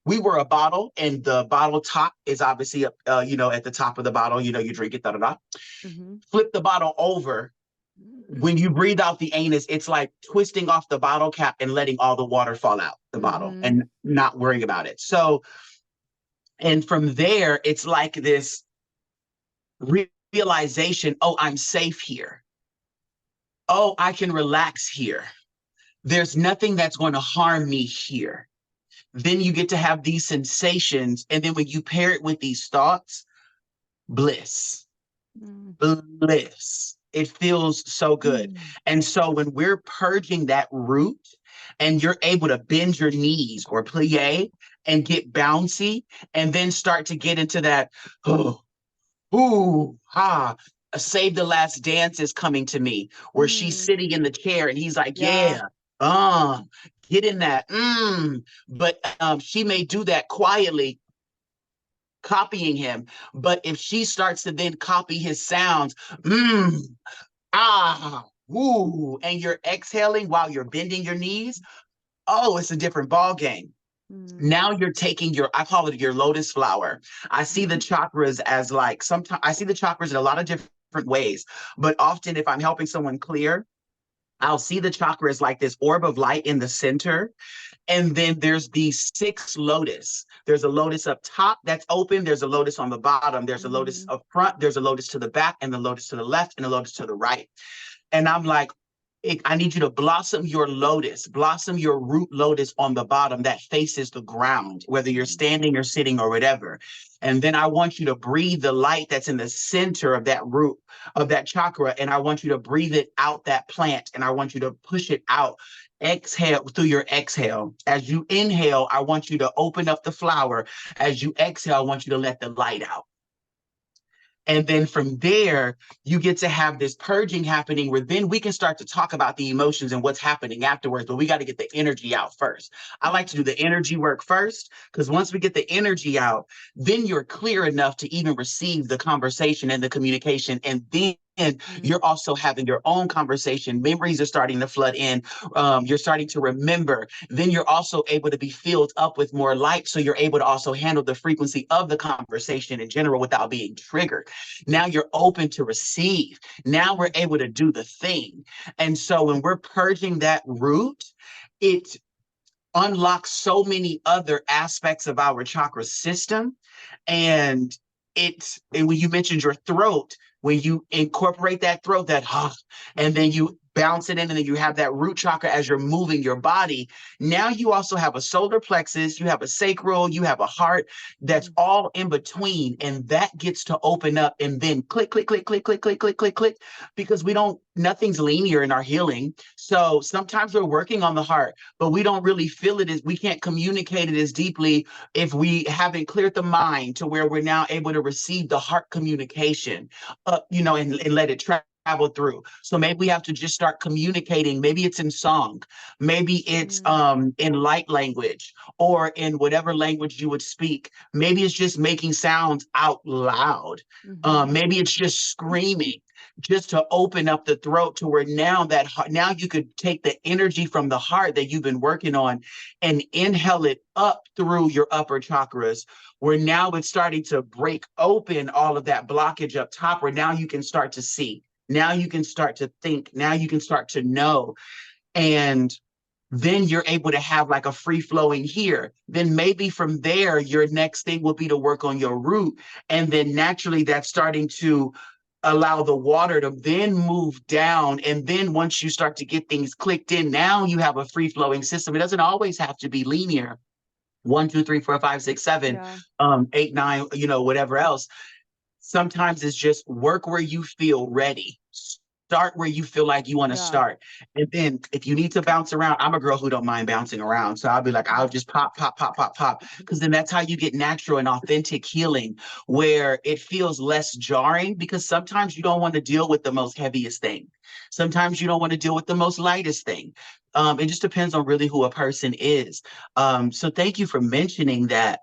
we were a bottle and the bottle top is obviously up, at the top of the bottle, you drink it, da da da. mhm, Flip the bottle over. When you breathe out the anus, it's like twisting off the bottle cap and letting all the water fall out the bottle mhm, and not worrying about it. So, and from there, it's like this realization, oh, I'm safe here. Oh, I can relax here. There's nothing that's going to harm me here. Then you get to have these sensations. And then when you pair it with these thoughts, bliss, mm, bliss. It feels so good. mm, And so when we're purging that root and you're able to bend your knees or plie and get bouncy and then start to get into that, oh, ooh, ah, a Save the Last Dance is coming to me, where she's mm. sitting in the chair and he's like, Yeah. yeah, get in that. But she may do that quietly, copying him. But if she starts to then copy his sounds, mm, woo, and you're exhaling while you're bending your knees, oh, it's a different ball game. Mm. Now you're taking I call it your lotus flower. I see the chakras as like sometimes I see the chakras in a lot of different ways, but often if I'm helping someone clear, I'll see the chakra as like this orb of light in the center. And then there's these six lotus. There's a lotus up top that's open. There's a lotus on the bottom. There's a lotus Mhm, up front. There's a lotus to the back, and the lotus to the left, and a lotus to the right. And I'm like, I need you to blossom your root lotus on the bottom that faces the ground, whether you're mhm, standing or sitting or whatever. And then I want you to breathe the light that's in the center of that root, of that chakra. And I want you to breathe it out that plant. And I want you to push it out. Exhale through your exhale. As you inhale, I want you to open up the flower. As you exhale, I want you to let the light out. And then from there, you get to have this purging happening where then we can start to talk about the emotions and what's happening afterwards. But we got to get the energy out first. I like to do the energy work first because once we get the energy out, then you're clear enough to even receive the conversation and the communication. And then mhm, you're also having your own conversation. Memories are starting to flood in. You're starting to remember. Then you're also able to be filled up with more light. So you're able to also handle the frequency of the conversation in general without being triggered. Now you're open to receive. Now we're mm, able to do the thing. And so when we're purging that root, it unlocks so many other aspects of our chakra system. And and when you mentioned your throat, when you incorporate that throat, and then mhm, you bounce it in, and then you have that root chakra as you're moving your body. Now you also have a solar plexus, you have a sacral, you have a heart that's mm, all in between, and that gets to open up and then click, click, click, click, click, click, click, click, click, because nothing's linear in our healing. So sometimes we're working on the heart, but we don't really feel it as we can't communicate it as deeply if we haven't cleared the mind to where we're now able to receive the heart communication, and let it travel travel through. So maybe we have to just start communicating. Maybe it's in song, maybe it's Mm, in light language or in whatever language you would speak. Maybe it's just making sounds out loud. mhm. Maybe it's just screaming, just to open up the throat to where now you could take the energy from the heart that you've been working on and inhale it up through your upper chakras, where now it's starting to break open all of that blockage up top, where now you can start to see, now you can start to think, now you can start to know. And then you're able to have like a free flowing here. Then maybe from there, your next thing will be to work on your root. And then naturally, that's starting to allow the water to then move down. And then once you start to get things clicked in, now you have a free flowing system. It doesn't always have to be linear. One, two, three, four, five, six, seven, Yeah, eight, nine, whatever else. Sometimes it's just work where you feel ready. Start where you feel like you want to yeah. start. And then if you need to bounce around, I'm a girl who don't mind bouncing around. So I'll be like, I'll just pop, pop, pop, pop, pop. Because then that's how you get natural and authentic healing, where it feels less jarring, because sometimes you don't want to deal with the most heaviest thing. Sometimes you don't want to deal with the most lightest thing. It just depends on really who a person is. So thank you for mentioning that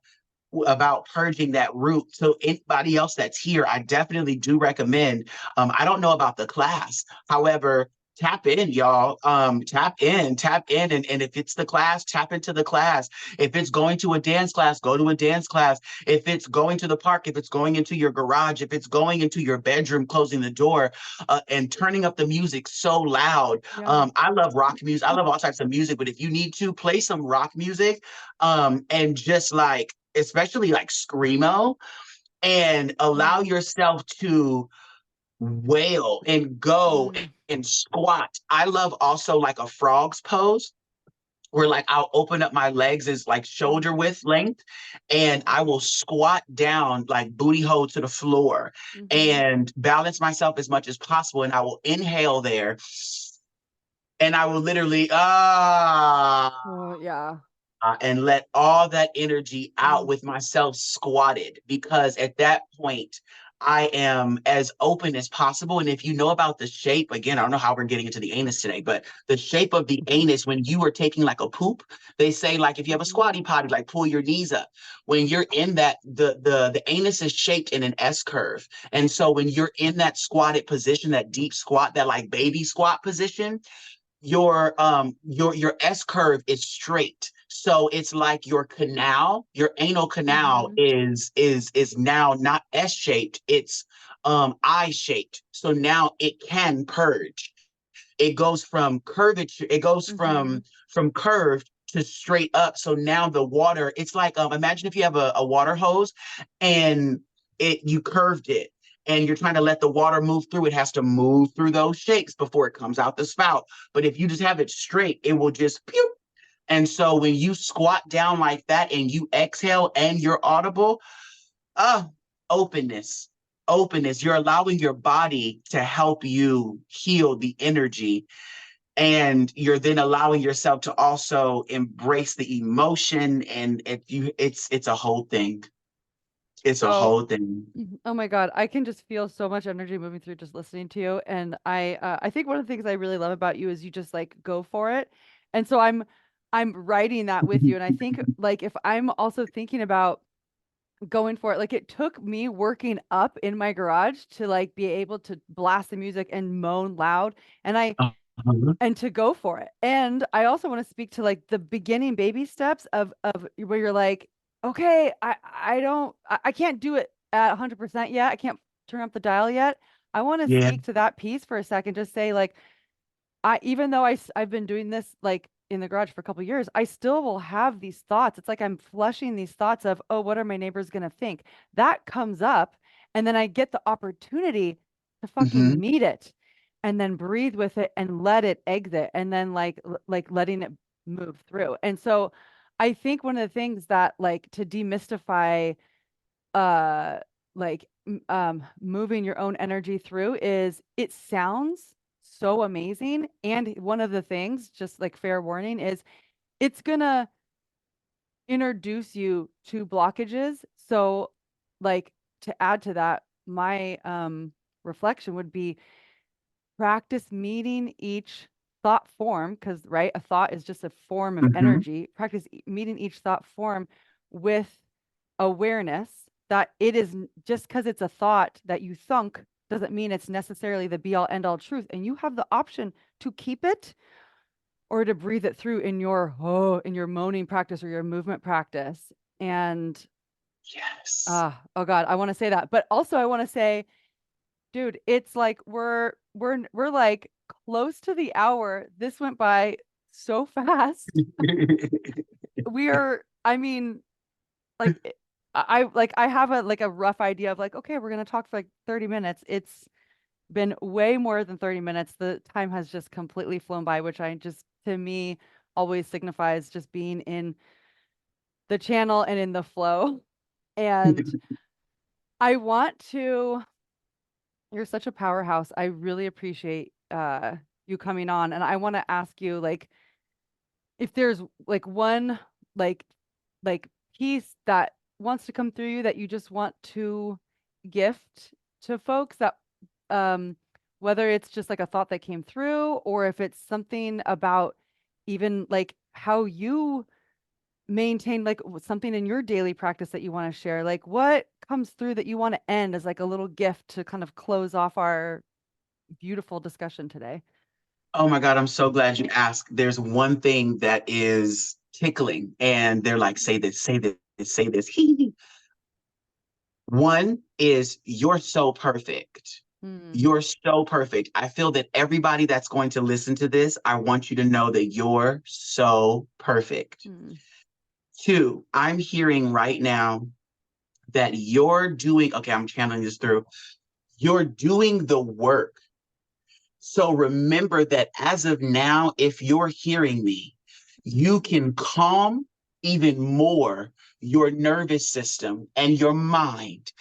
about purging that root. So anybody else that's here, I definitely do recommend. I don't know about the class. However, tap in, y'all. Tap in. And if it's the class, tap into the class. If it's going to a dance class, go to a dance class. If it's going to the park, if it's going into your garage, if it's going into your bedroom, closing the door and turning up the music so loud. Yeah. I love rock music. I love all types of music, but if you need to play some rock music, and just like, especially like screamo, and allow Mm, yourself to wail and go mm, and squat. I love also like a frog's pose, where like I'll open up my legs as like shoulder mm, width length, and I will squat down like booty hole to the floor mhm. and balance myself as much as possible. And I will inhale there, and I will literally Oh, yeah. and let all that energy out Mm, with myself squatted, because at that point I am as open as possible. And if you know about the shape, again, I don't know how we're getting into the anus today, but the shape of the anus, when you are taking like a poop, they say like if you have a mhm, squatty potty, like pull your knees up. When you're in that, the anus is shaped in an S curve. And so when you're in that squatted position, that deep squat, that like baby squat position, your S curve is straight. So it's like your anal canal mhm, is now not S shaped, it's I shaped. So now it can purge. It goes from curvature, it goes mhm. from curved to straight up. So now the water, it's like imagine if you have a water hose and you curved it, and you're trying to let the water move through. It has to move through those shapes before it comes out the spout. But if you just have it straight, it will just pew. And so when you squat down like that and you exhale and you're audible, uh openness. Openness. You're allowing your body to help you heal the energy, and you're then allowing yourself to also embrace the emotion. And it's a whole thing. It's a So, whole thing. oh my God, I can just feel so much energy moving through just listening to you. And I think one of the things I really love about you is you just like go for it. And so I'm writing that with you. And I think like if I'm also thinking about going for it, like it took me working up in my garage to like be able to blast the music and moan loud. And I Uh-huh. and to go for it. And I also want to speak to like the beginning baby steps of where you're like, okay, I can't do it at 100% yet. I can't turn up the dial yet. I want to Yeah. speak to that piece for a second. Just say like, I even though I've been doing this like in the garage for a couple of years, I still will have these thoughts. It's like I'm flushing these thoughts of, oh, what are my neighbors gonna think? That comes up, and then I get the opportunity to fucking Hmm. meet it, and then breathe with it and let it exit, and then like letting it move through. And so, I think one of the things that like to demystify uh like moving your own energy through is it sounds so amazing, and one of the things, just like fair warning, is it's gonna introduce you to blockages. So like to add to that, my reflection would be practice meeting each thought form, because right, a thought is just a form of Mhm. energy. Practice meeting each thought form with awareness that it is just because it's a thought that you thunk doesn't mean it's necessarily the be all end all truth. And you have the option to keep it or to breathe it through in your moaning practice or your movement practice. And Yes. oh God, I want to say that. But also I want to say, dude, it's like we're like close to the hour. This went by so fast. We are, I mean, like I have a like a rough idea of like, okay, we're gonna talk for like 30 minutes. It's been way more than 30 minutes. The time has just completely flown by, which I just to me always signifies just being in the channel and in the flow. And I want to, you're such a powerhouse. I really appreciate you coming on. And I want to ask you like if there's like one like like piece that wants to come through you that you just want to gift to folks that um whether it's just like a thought that came through or if it's something about even like how you maintain like something in your daily practice that you want to share, like what comes through that you want to end as like a little gift to kind of close off our beautiful discussion today. Oh my God, I'm so glad you asked. There's one thing that is tickling, and they're like, say this, say this, say this. One is you're so perfect. Mm, You're so perfect. I feel that everybody that's going to listen to this, I want you to know that you're so perfect. mm, Two, I'm hearing right now that you're doing, okay, I'm channeling this through, you're doing the work. So remember that as of now, if you're hearing me, you mm, can calm even more your nervous system and your mind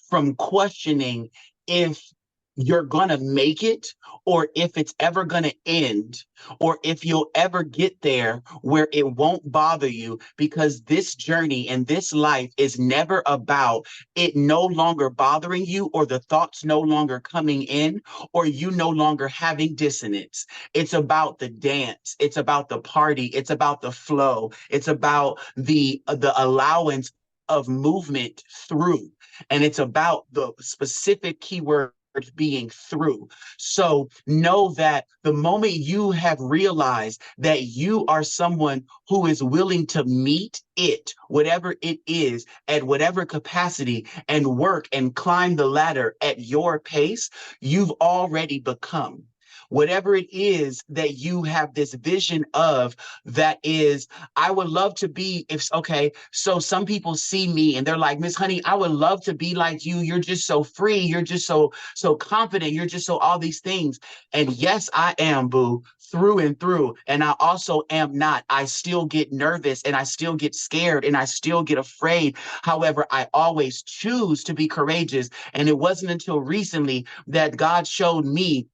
from questioning if you're going to make it or if it's ever going to end or if you'll ever get there where it won't bother you because this journey and this life is never about it no longer bothering you or the thoughts no longer coming in or you no longer having dissonance. It's about the dance. It's about the party. It's about the flow. It's about the allowance of movement through. And it's about the specific keyword being through. So know that the moment you have realized that you are someone who is willing to meet it, whatever it is, at whatever capacity, and work and climb the ladder at your pace, you've already become. Whatever it is that you have this vision of, that is, I would love to be, if, okay, so some people see me and they're like, Miss Honey, I would love to be like you. You're just so free. You're just so confident. You're just so all these things. And yes, I am, boo, through and through. And I also am not. I still get nervous and I still get scared and I still get afraid. However, I always choose to be courageous. And it wasn't until recently that God showed me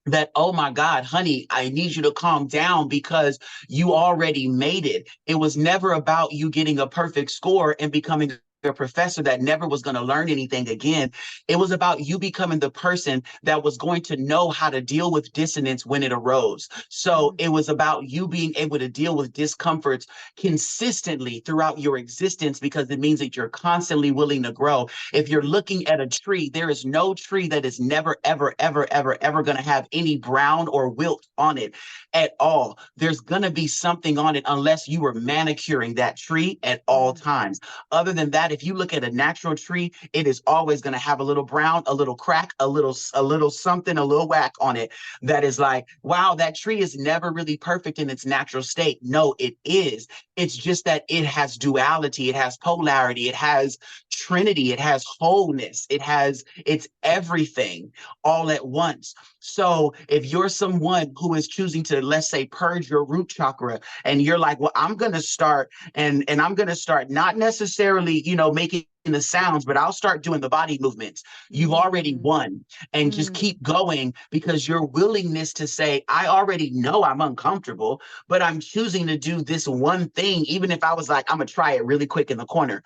that, oh my God, honey, I need you to calm down because you already made it. It was never about you getting a perfect score and becoming a professor that never was going to learn anything again. It was about you becoming the person that was going to know how to deal with dissonance when it arose. So mm, it was about you being able to deal with discomforts consistently throughout your existence because it means that you're constantly willing to grow. If you're mm, looking at a tree, there is no tree that is never, ever, ever, ever, ever going to have any brown or wilt on it at all. There's going to be something on it unless you were manicuring that tree at all mm, times. Other than that, if you look at a natural tree, it is always going to have a little brown, a little crack, a little something, a little whack on it that is like, wow, that tree is never really perfect in its natural state. No, it is. It's just that it has duality, it has polarity, it has trinity, it has wholeness, it's everything all at once. So if you're someone who is choosing to, let's say, purge your root chakra, and you're like, well, I'm going to start and I'm going to start not necessarily, making the sounds, but I'll start doing the body movements. You've already mm, won, and just mm, keep going because your willingness to say, I already know I'm uncomfortable, but I'm choosing to do this one thing, even if I was like, I'm gonna try it really quick in the corner.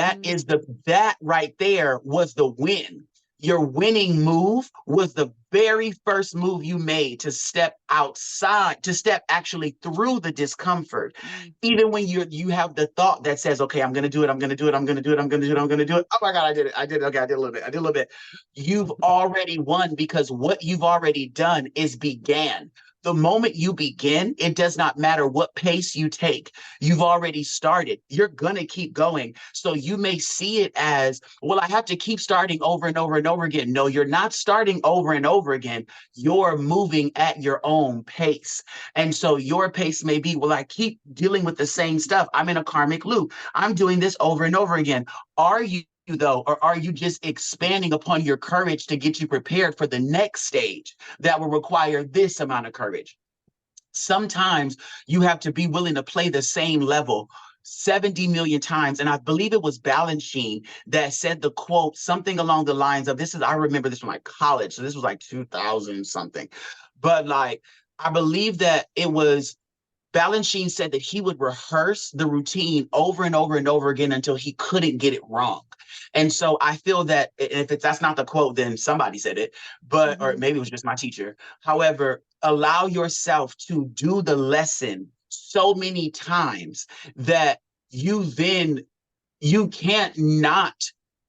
mm, That right there was the win. Your winning move was the very first move you made to step outside, to step actually through the discomfort. Mm. Even when you have the thought that says, okay, I'm gonna do it, I'm gonna do it, I'm gonna do it, I'm gonna do it, I'm gonna do it. Oh my God, I did it. I did it. Okay, I did a little bit. I did a little bit. You've already won because what you've already done is began. The moment you begin, it does not matter what pace you take. You've already started. You're going to keep going. So you may see it as, well, I have to keep starting over and over and over again. No, you're not starting over and over again. You're moving at your own pace. And so your pace may be, well, I keep dealing with the same stuff. I'm in a karmic loop. I'm doing this over and over again. Are you? Though, or are you just expanding upon your courage to get you prepared for the next stage that will require this amount of courage? Sometimes you have to be willing to play the same level 70 million times. And I believe it was Balanchine that said the quote, something along the lines of, this is, I remember this from like college. So this was like 2000 something. But like, I believe that it was Balanchine said that he would rehearse the routine over and over and over again until he couldn't get it wrong. And so I feel that if that's not the quote, then somebody said it, but or Mm-hmm. maybe it was just my teacher. However, allow yourself to do the lesson so many times that you can't not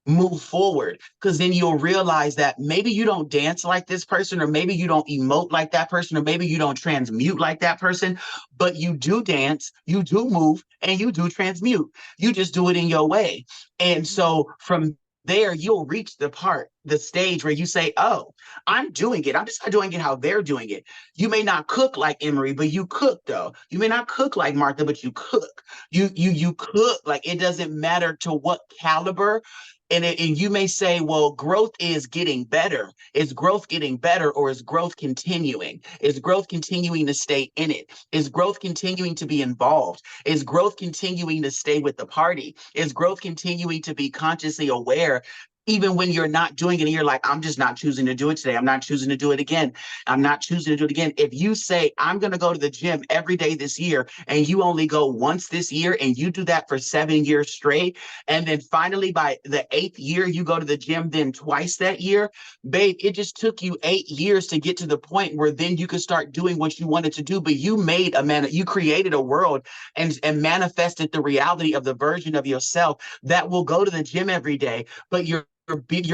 move forward, because then you'll realize that maybe you don't dance like this person, or maybe you don't emote like that person, or maybe you don't transmute like that person, but you do dance, you do move, and you do transmute. You just do it in your way. And so from there, you'll reach the stage where you say, oh, I'm doing it. I'm just not doing it how they're doing it. You may not cook like Emery, but you cook though. You may not cook like Martha, but you cook. You cook. Like, it doesn't matter to what caliber. And you may say, well, growth is getting better. Is growth getting better, or is growth continuing? Is growth continuing to stay in it? Is growth continuing to be involved? Is growth continuing to stay with the party? Is growth continuing to be consciously aware? Even when you're not doing it and you're like, I'm just not choosing to do it today. I'm not choosing to do it again. I'm not choosing to do it again. If you say, I'm going to go to the gym every day this year, and you only go once this year, and you do that for 7 years straight, and then finally by the 8th year, you go to the gym then twice that year, babe, it just took you 8 years to get to the point where then you could start doing what you wanted to do. But you made you created a world and manifested the reality of the version of yourself that will go to the gym every day, but you're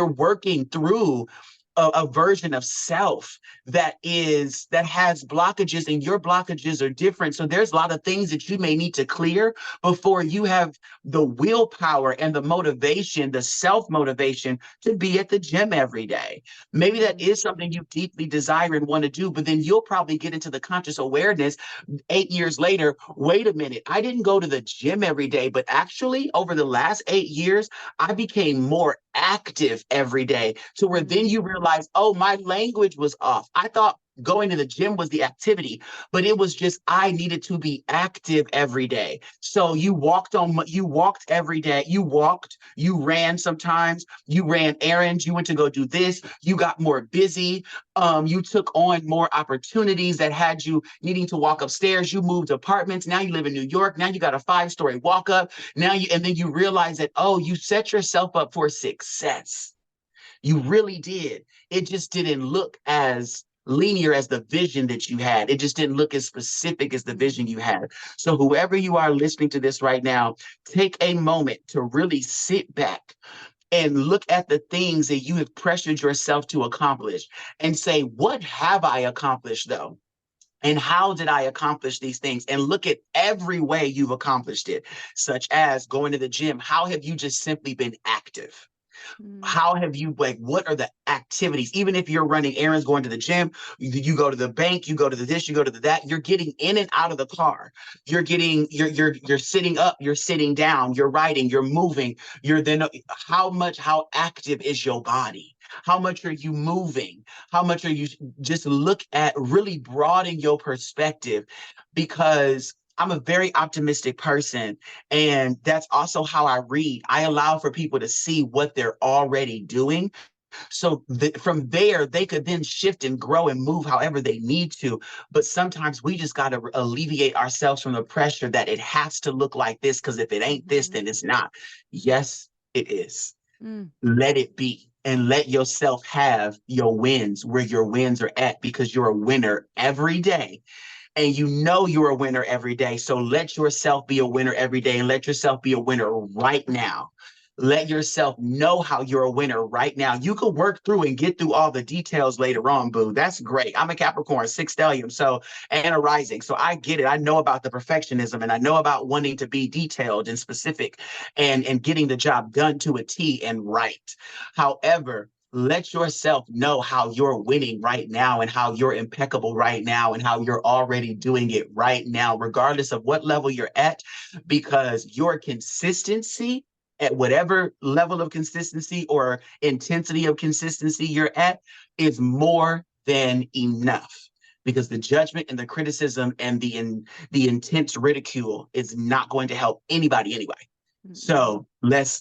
working through a version of self that has blockages, and your blockages are different. So there's a lot of things that you may need to clear before you have the willpower and the motivation, the self-motivation to be at the gym every day. Maybe that is something you deeply desire and want to do, but then you'll probably get into the conscious awareness 8 years later. Wait a minute, I didn't go to the gym every day, but actually over the last 8 years, I became more active every day, to where then you realize, oh, my language was off. I thought going to the gym was the activity, but it was just I needed to be active every day. So you walked every day. You ran sometimes, you ran errands, you went to go do this, you got more busy. You took on more opportunities that had you needing to walk upstairs. You moved apartments. Now you live in New York. Now you got a 5-story walk up. And then you realize that, oh, you set yourself up for success. You really did. It just didn't look as linear as the vision that you had. It just didn't look as specific as the vision you had. So whoever you are listening to this right now, take a moment to really sit back and look at the things that you have pressured yourself to accomplish and say, what have I accomplished though? And how did I accomplish these things? And look at every way you've accomplished it, such as going to the gym. How have you just simply been active? How have you, like, what are the activities? Even if you're running errands, going to the gym, you go to the bank, you go to the this, you go to the that, you're getting in and out of the car. You're sitting up, you're sitting down, you're riding, you're moving. How active is your body? How much are you moving? How much are you just look at really broaden your perspective? Because I'm a very optimistic person, and that's also how I read. I allow for people to see what they're already doing. So from there, they could then shift and grow and move however they need to. But sometimes we just got to alleviate ourselves from the pressure that it has to look like this, because if it ain't this, then it's not. Yes, it is. Let it be. and let yourself have your wins where your wins are at, because you're a winner every day. And you know you're a winner every day. So let yourself be a winner every day, and let yourself be a winner right now. Let yourself know how you're a winner right now. You can work through and get through all the details later on, boo. That's great. I'm a Capricorn, 6 stellium, so, and a rising. So I get it. I know about the perfectionism, and I know about wanting to be detailed and specific, and getting the job done to a T and right. However, let yourself know how you're winning right now, and how you're impeccable right now, and how you're already doing it right now, regardless of what level you're at, because your consistency at whatever level of consistency or intensity of consistency you're at is more than enough. Because the judgment and the criticism and the intense ridicule is not going to help anybody anyway. Mm-mm. So let's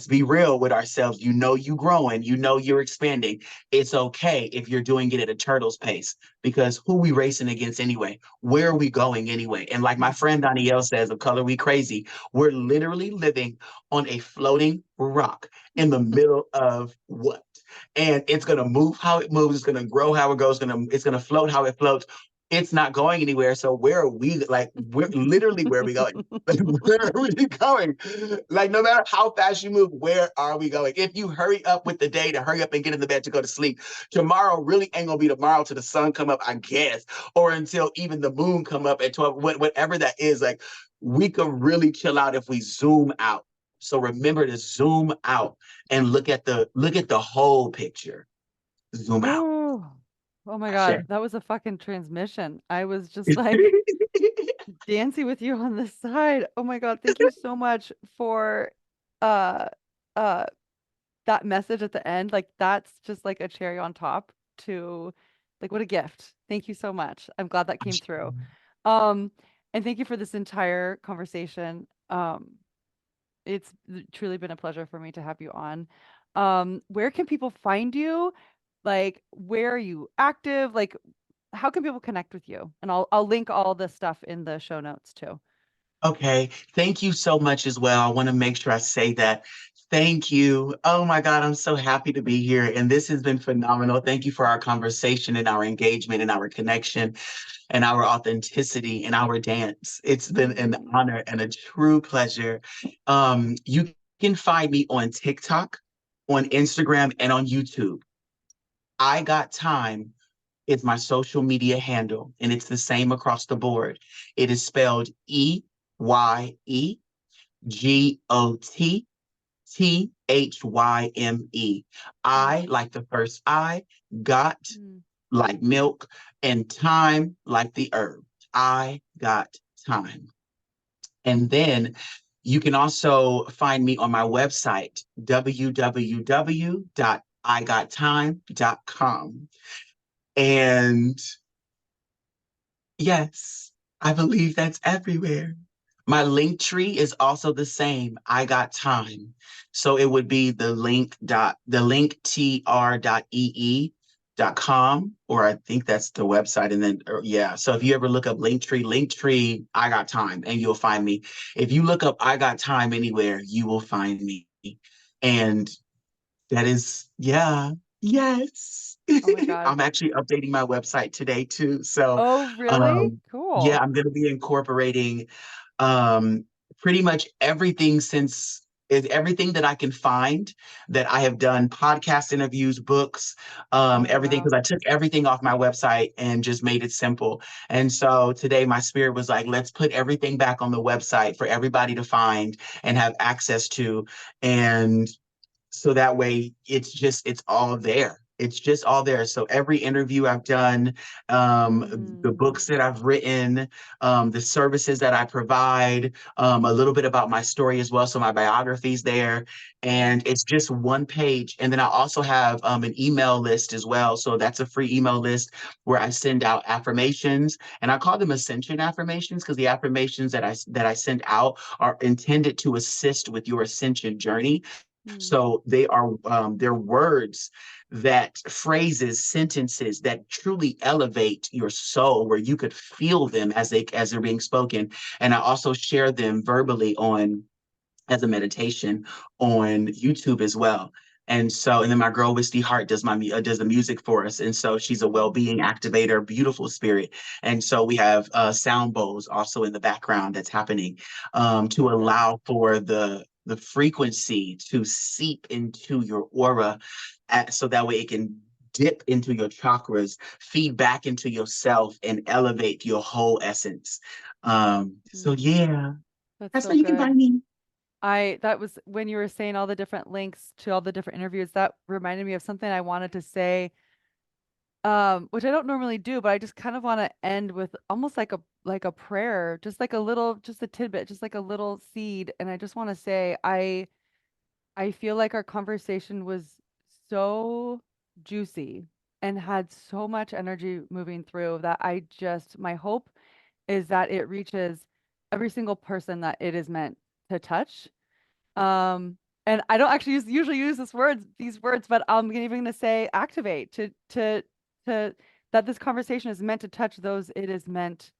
be real with ourselves. You know you growing, you know you're expanding. It's okay if you're doing it at a turtle's pace, because who we racing against anyway? Where are we going anyway? And like my friend Danielle says of Color We Crazy, we're literally living on a floating rock in the middle of what? And it's gonna move how it moves, it's gonna grow how it goes, it's gonna float how it floats. It's not going anywhere. So where are we? Like, we're literally, where are we going? Like, where are we going? Like, no matter how fast you move, where are we going? If you hurry up with the day to hurry up and get in the bed to go to sleep, tomorrow really ain't gonna be tomorrow till the sun come up, I guess, or until even the moon come up at 12, whatever that is. Like, we could really chill out if we zoom out. So remember to zoom out and look at the whole picture. Zoom out. Oh, oh my I God, share. that was a fucking transmission. I was just like dancing with you on the side. Oh my God, thank you so much for uh uh that message at the end. Like that's just like a cherry on top to like what a gift. Thank you so much. I'm glad that came through. Um and thank you for this entire conversation. It's truly been a pleasure for me to have you on. Where can people find you? Like, where are you active? Like, how can people connect with you? And I'll link all the stuff in the show notes too. Okay. Thank you so much as well. I want to make sure I say that. Thank you. Oh my God, I'm so happy to be here. And this has been phenomenal. Thank you for our conversation and our engagement and our connection and our authenticity and our dance. It's been an Mm. honor and a true pleasure. You can find me on TikTok, on Instagram, and on YouTube. I Got Time is my social media handle, and it's the same across the board. It is spelled EYEGOTTHYME. Mm. I like the first I, got Mm. like milk, and time like the herb. I got time. And then you can also find me on my website, www.igotime.com. And yes, I believe that's everywhere. My link tree is also the same. I got time. So it would be the link tr.ee.com, or I think that's the website. And then, yeah. So if you ever look up Linktree, I got time, and you'll find me. If you look up I got time anywhere, you will find me. And that is, yeah, yes. Oh my God. I'm actually updating my website today too. So, Oh, really? um, yeah, Cool. I'm going to be incorporating um, pretty much everything since is everything that I can find that I have done podcast interviews, books, Oh, everything, wow. because I took everything off my website and just made it simple. And so today my spirit was like, let's put everything back on the website for everybody to find and have access to. And so that way it's all there. It's just all there. So every interview I've done, the Mm. books that I've written, the services that I provide, a little bit about my story as well. So my biography's there, Mm. and it's just one page. And then I also have an email list as well. So that's a free email list where I send out affirmations, and I call them ascension affirmations, because the affirmations that I send out are intended to assist with your ascension journey. Mm. So they're words, that phrases, sentences that truly elevate your soul, where you could feel them as they're being spoken. And I also share them verbally on as a meditation on YouTube as well. And so, and then my girl Wisty Hart does does the music for us, and so she's a well-being activator, beautiful spirit. And so we have sound bowls also in the background that's happening to allow for the frequency to seep into your aura, so that way it can dip into your chakras, feed back into yourself, and elevate your whole essence. So Mm, yeah, that's that's how so you can good. find me. That was when you were saying all the different links to all the different interviews, that reminded me of something I wanted to say, which I don't normally do, but I just kind of want to end with almost like a prayer, just like a little, just a tidbit, just like a little seed. And I just want to say, I feel like our conversation was so juicy and had so much energy moving through that my hope is that it reaches every single person that it is meant to touch. Um, and I don't actually usually use these words, but I'm even going to say activate to that this conversation is meant to touch those it is meant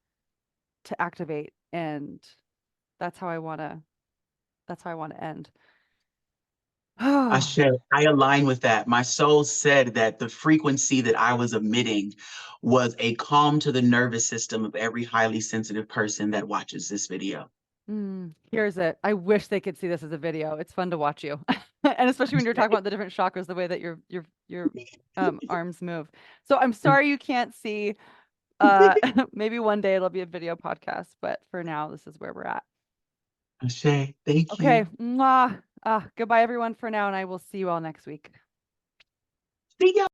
to activate. And that's how I want to, that's how I want to end. I I align with that. My soul said that the frequency that I was emitting was a calm to the nervous system of every highly sensitive person that watches this video. Here's it. I wish they could see this as a video. It's fun to watch you. And especially when you're talking about the different chakras, the way that your arms move. So I'm sorry you can't see. Uh maybe one day it'll be a video podcast, but for now this is where we're at. Ashe, thank Okay. you. Mwah. Goodbye everyone for now, and I will see you all next week. See ya.